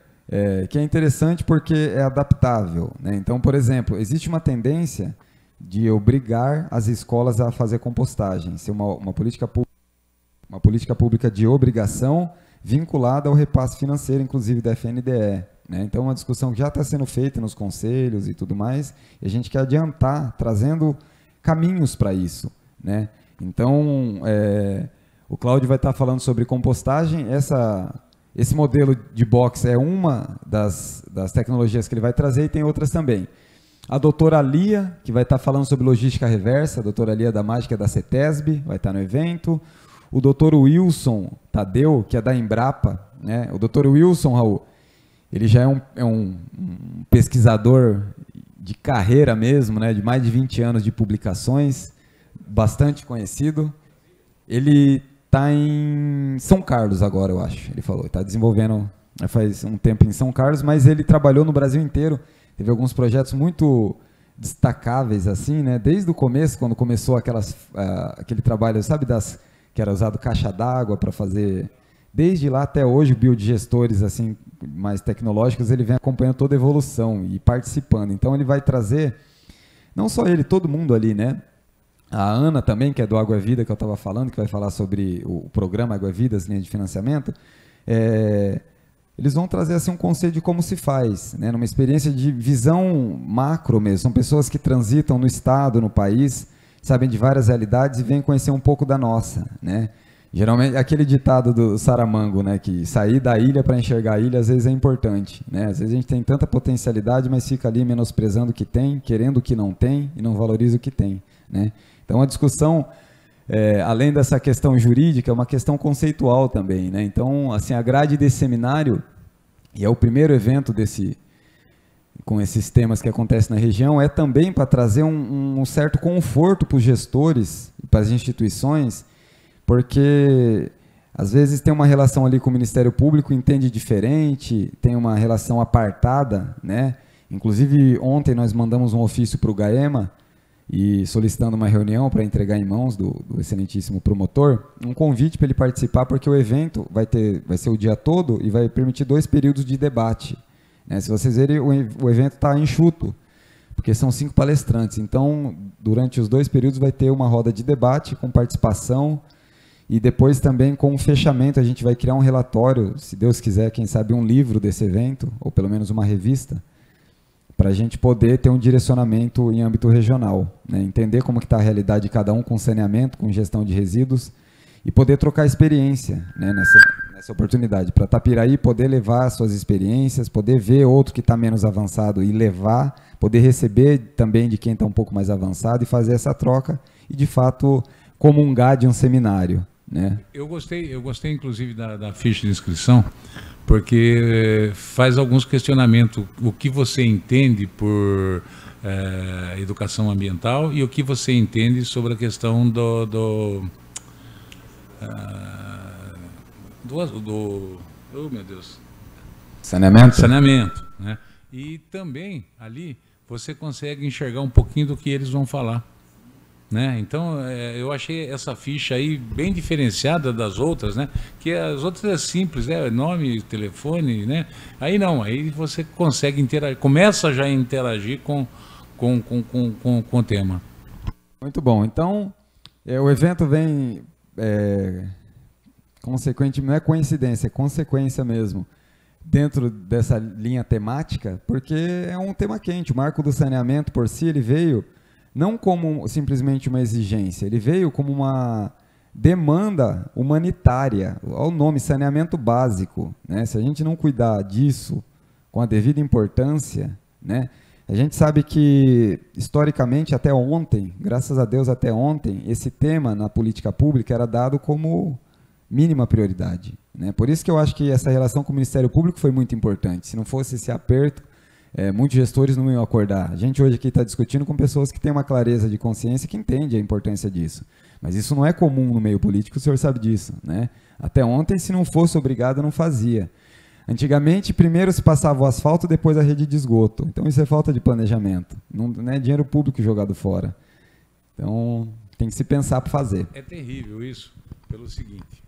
que é interessante porque é adaptável, né? Então, por exemplo, existe uma tendência de obrigar as escolas a fazer compostagem, ser uma política pública de obrigação vinculada ao repasse financeiro, inclusive da FNDE, né? Então, uma discussão que já está sendo feita nos conselhos e tudo mais, e a gente quer adiantar, trazendo caminhos para isso, né? Então, o Cláudio vai estar falando sobre compostagem. Esse modelo de box é uma das tecnologias que ele vai trazer, e tem outras também. A doutora Lia, que vai estar falando sobre logística reversa, a doutora Lia da Mágica da CETESB, vai estar no evento. O doutor Wilson Tadeu, que é da Embrapa, né? O doutor Wilson, Raul, ele já é um pesquisador de carreira mesmo, né? De mais de 20 anos de publicações, bastante conhecido. Ele está em São Carlos agora, eu acho. Ele falou, está desenvolvendo faz um tempo em São Carlos, mas ele trabalhou no Brasil inteiro. Teve alguns projetos muito destacáveis, assim, né? Desde o começo, quando começou aquele trabalho, sabe, que era usado caixa d'água para fazer. Desde lá até hoje, biodigestores assim, mais tecnológicos, ele vem acompanhando toda a evolução e participando. Então, ele vai trazer, não só ele, todo mundo ali, né? A Ana também, que é do Água Vida, que eu estava falando, que vai falar sobre o programa Água Vida, as linhas de financiamento. Eles vão trazer assim, um conceito de como se faz, né? Numa experiência de visão macro mesmo. São pessoas que transitam no estado, no país, sabem de várias realidades e vêm conhecer um pouco da nossa, né? Geralmente, aquele ditado do Saramango, né? Que sair da ilha para enxergar a ilha, às vezes é importante, né? Às vezes a gente tem tanta potencialidade, mas fica ali menosprezando o que tem, querendo o que não tem e não valoriza o que tem, né? Então, a discussão, além dessa questão jurídica, é uma questão conceitual também, né? Então, assim, a grade desse seminário, e é o primeiro evento com esses temas que acontecem na região, é também para trazer um certo conforto para os gestores, para as instituições, porque às vezes tem uma relação ali com o Ministério Público, entende diferente, tem uma relação apartada, né? Inclusive, ontem nós mandamos um ofício para o GAEMA, e solicitando uma reunião para entregar em mãos do excelentíssimo promotor, um convite para ele participar, porque o evento vai ser o dia todo e vai permitir 2 períodos de debate, né? Se vocês verem, o evento está enxuto, porque são 5 palestrantes. Então, durante os 2 períodos vai ter uma roda de debate com participação e depois também com um fechamento a gente vai criar um relatório, se Deus quiser, quem sabe um livro desse evento, ou pelo menos uma revista, para a gente poder ter um direcionamento em âmbito regional, né? Entender como que está a realidade de cada um com saneamento, com gestão de resíduos e poder trocar experiência, né, nessa oportunidade, para Tapiraí poder levar suas experiências, poder ver outro que está menos avançado e levar, poder receber também de quem está um pouco mais avançado e fazer essa troca e, de fato, comungar de um seminário, né? Eu gostei inclusive da ficha de inscrição, porque faz alguns questionamentos. O que você entende por educação ambiental e o que você entende sobre a questão oh, meu Deus. Saneamento, né? E também ali você consegue enxergar um pouquinho do que eles vão falar, né? Então eu achei essa ficha aí bem diferenciada das outras, né? Que as outras é simples, nome, telefone, né? Aí não, aí você consegue interagir, começa já a interagir com o tema. Muito bom. Então o evento vem consequente, não é coincidência, é consequência mesmo, dentro dessa linha temática, porque é um tema quente. O marco do saneamento por si, ele veio não como simplesmente uma exigência, ele veio como uma demanda humanitária. Olha o nome, saneamento básico, né? Se a gente não cuidar disso com a devida importância, né? A gente sabe que, historicamente, até ontem, graças a Deus até ontem, esse tema na política pública era dado como mínima prioridade, né? Por isso que eu acho que essa relação com o Ministério Público foi muito importante. Se não fosse esse aperto, muitos gestores não iam acordar. A gente hoje aqui está discutindo com pessoas que têm uma clareza de consciência e que entendem a importância disso. Mas isso não é comum no meio político, o senhor sabe disso, né? Até ontem, se não fosse obrigado, não fazia. Antigamente, primeiro se passava o asfalto, depois a rede de esgoto. Então, isso é falta de planejamento. Não é dinheiro público jogado fora. Então, tem que se pensar para fazer. É terrível isso, pelo seguinte.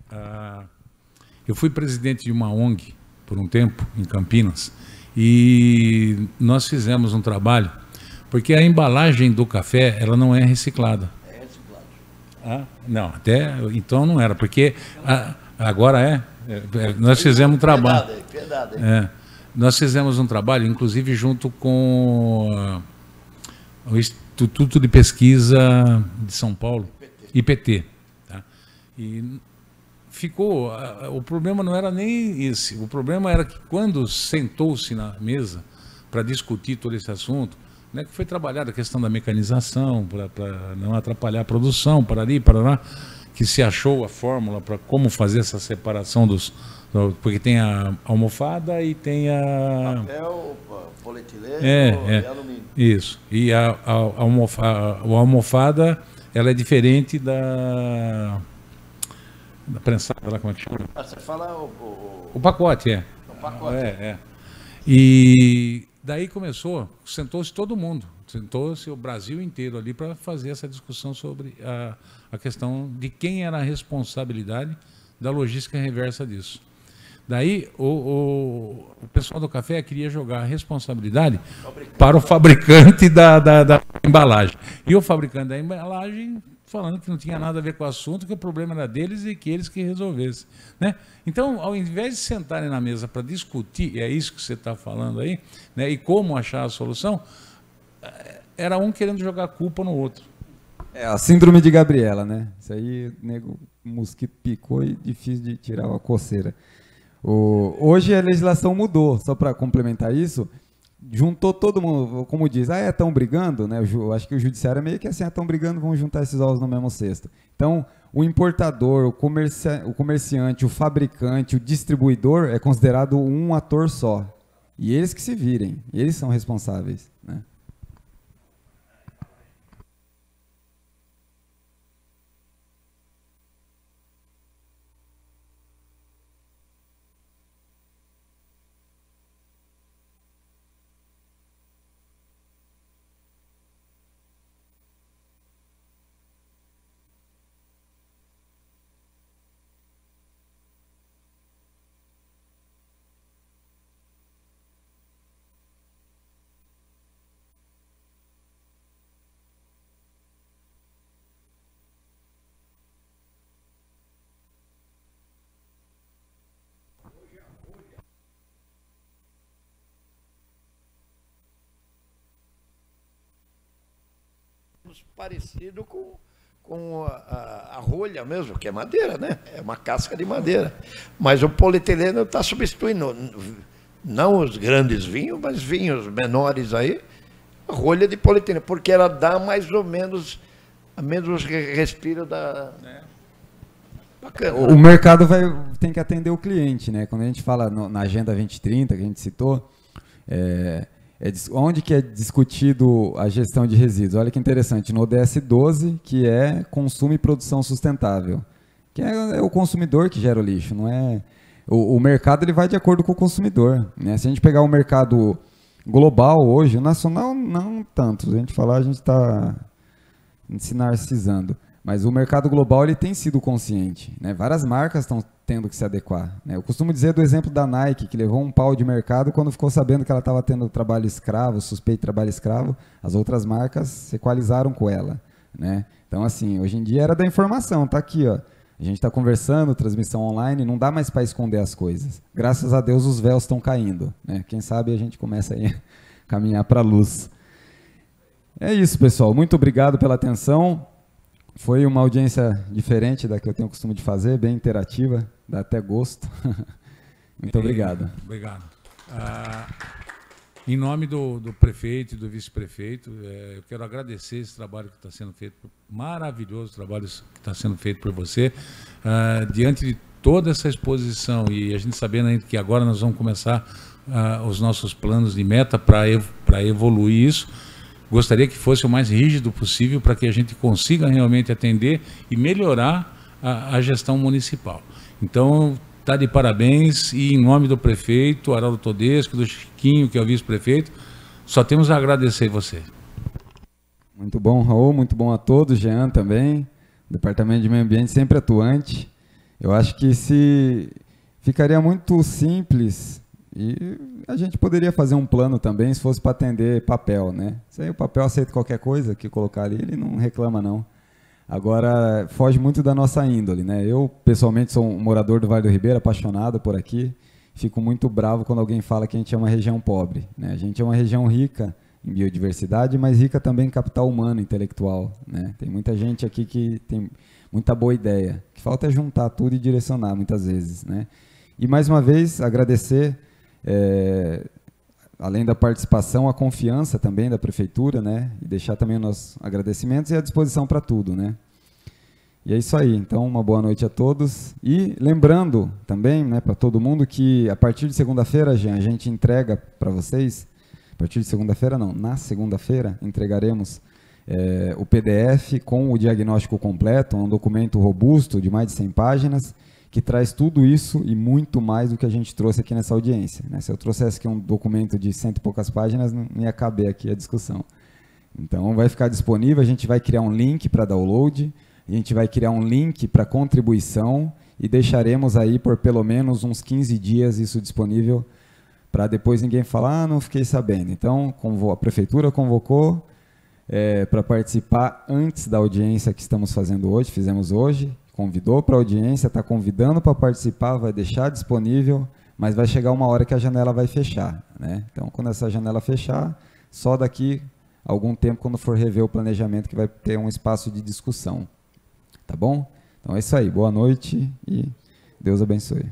Eu fui presidente de uma ONG por um tempo, em Campinas, e nós fizemos um trabalho, porque a embalagem do café, ela não é reciclada. É reciclado. Não, até então não era, porque agora nós fizemos um trabalho. Piedade. Nós fizemos um trabalho, inclusive junto com o Instituto de Pesquisa de São Paulo, IPT. Tá? E ficou. O problema não era nem esse. O problema era que quando sentou-se na mesa para discutir todo esse assunto, né, que foi trabalhada a questão da mecanização, para não atrapalhar a produção, para ali, para lá, que se achou a fórmula para como fazer essa separação porque tem a almofada e tem a... Papel, polietileno e alumínio. Isso. E a almofada, ela é diferente da prensada, lá como é que chama? Você fala O pacote, O pacote. E daí sentou-se todo mundo, sentou-se o Brasil inteiro ali para fazer essa discussão sobre a questão de quem era a responsabilidade da logística reversa disso. Daí o pessoal do café queria jogar a responsabilidade para o fabricante da embalagem. E o fabricante da embalagem falando que não tinha nada a ver com o assunto, que o problema era deles e que eles que resolvessem, né? Então, ao invés de sentarem na mesa para discutir, e é isso que você está falando aí, né, e como achar a solução, era um querendo jogar a culpa no outro. É a síndrome de Gabriela, né? Isso aí, nego, o mosquito picou e difícil de tirar a coceira. Hoje a legislação mudou, só para complementar isso, juntou todo mundo, como diz, estão brigando, né? Eu acho que o judiciário é meio que assim, estão brigando, vamos juntar esses ovos no mesmo cesto. Então, o importador, o comerciante, o fabricante, o distribuidor é considerado um ator só. E eles que se virem, eles são responsáveis, né? menos parecido com a rolha mesmo, que é madeira, né? É uma casca de madeira. Mas o polietileno está substituindo, não os grandes vinhos, mas vinhos menores aí, a rolha de polietileno, porque ela dá mais ou menos respiro da... Bacana. O mercado tem que atender o cliente, né? Quando a gente fala na Agenda 2030, que a gente citou, onde que é discutido a gestão de resíduos? Olha que interessante, no ODS 12, que é consumo e produção sustentável, que é o consumidor que gera o lixo, não é... O mercado ele vai de acordo com o consumidor, né? Se a gente pegar o mercado global hoje, o nacional não tanto, se a gente falar, a gente está se narcisando. Mas o mercado global ele tem sido consciente, né? Várias marcas estão tendo que se adequar, né? Eu costumo dizer do exemplo da Nike, que levou um pau de mercado quando ficou sabendo que ela estava tendo trabalho escravo, suspeito de trabalho escravo, as outras marcas se equalizaram com ela, né? Então, assim, hoje em dia era da informação, tá aqui, ó. A gente está conversando, transmissão online, não dá mais para esconder as coisas. Graças a Deus os véus estão caindo, né? Quem sabe a gente começa aí a caminhar para a luz. É isso, pessoal. Muito obrigado pela atenção. Foi uma audiência diferente da que eu tenho o costume de fazer, bem interativa, dá até gosto. Muito obrigado. Obrigado. Em nome do prefeito e do vice-prefeito, eu quero agradecer esse trabalho que está sendo feito, maravilhoso trabalho que está sendo feito por você. Diante de toda essa exposição e a gente sabendo ainda que agora nós vamos começar os nossos planos de meta para evoluir isso, gostaria que fosse o mais rígido possível para que a gente consiga realmente atender e melhorar a gestão municipal. Então, está de parabéns e em nome do prefeito, Haroldo Todesco, do Chiquinho, que é o vice-prefeito, só temos a agradecer você. Muito bom, Raul, muito bom a todos, Jean também, Departamento de Meio Ambiente sempre atuante. Eu acho que ficaria muito simples e a gente poderia fazer um plano também se fosse para atender papel, né? Se aí o papel aceita qualquer coisa que colocar ali, ele não reclama não. Agora, foge muito da nossa índole, né? Eu, pessoalmente, sou um morador do Vale do Ribeira, apaixonado por aqui. Fico muito bravo quando alguém fala que a gente é uma região pobre, né? A gente é uma região rica em biodiversidade, mas rica também em capital humano, intelectual, né? Tem muita gente aqui que tem muita boa ideia. O que falta é juntar tudo e direcionar, muitas vezes, né? E, mais uma vez, agradecer... além da participação, a confiança também da prefeitura, né? E deixar também os nossos agradecimentos e a disposição para tudo, né? E é isso aí. Então, uma boa noite a todos. E lembrando também, né, para todo mundo que a partir de segunda-feira, Jean, a gente entrega para vocês, a partir de segunda-feira não, na segunda-feira entregaremos o PDF com o diagnóstico completo, um documento robusto de mais de 100 páginas, que traz tudo isso e muito mais do que a gente trouxe aqui nessa audiência, né? Se eu trouxesse aqui um documento de 100 e poucas páginas, não ia caber aqui a discussão. Então, vai ficar disponível, a gente vai criar um link para download, a gente vai criar um link para contribuição e deixaremos aí por pelo menos uns 15 dias isso disponível para depois ninguém falar, não fiquei sabendo. Então, a prefeitura convocou para participar antes da audiência que estamos fazendo hoje, fizemos hoje, convidou para a audiência, está convidando para participar, vai deixar disponível, mas vai chegar uma hora que a janela vai fechar, né? Então, quando essa janela fechar, só daqui a algum tempo, quando for rever o planejamento, que vai ter um espaço de discussão. Tá bom? Então é isso aí. Boa noite e Deus abençoe.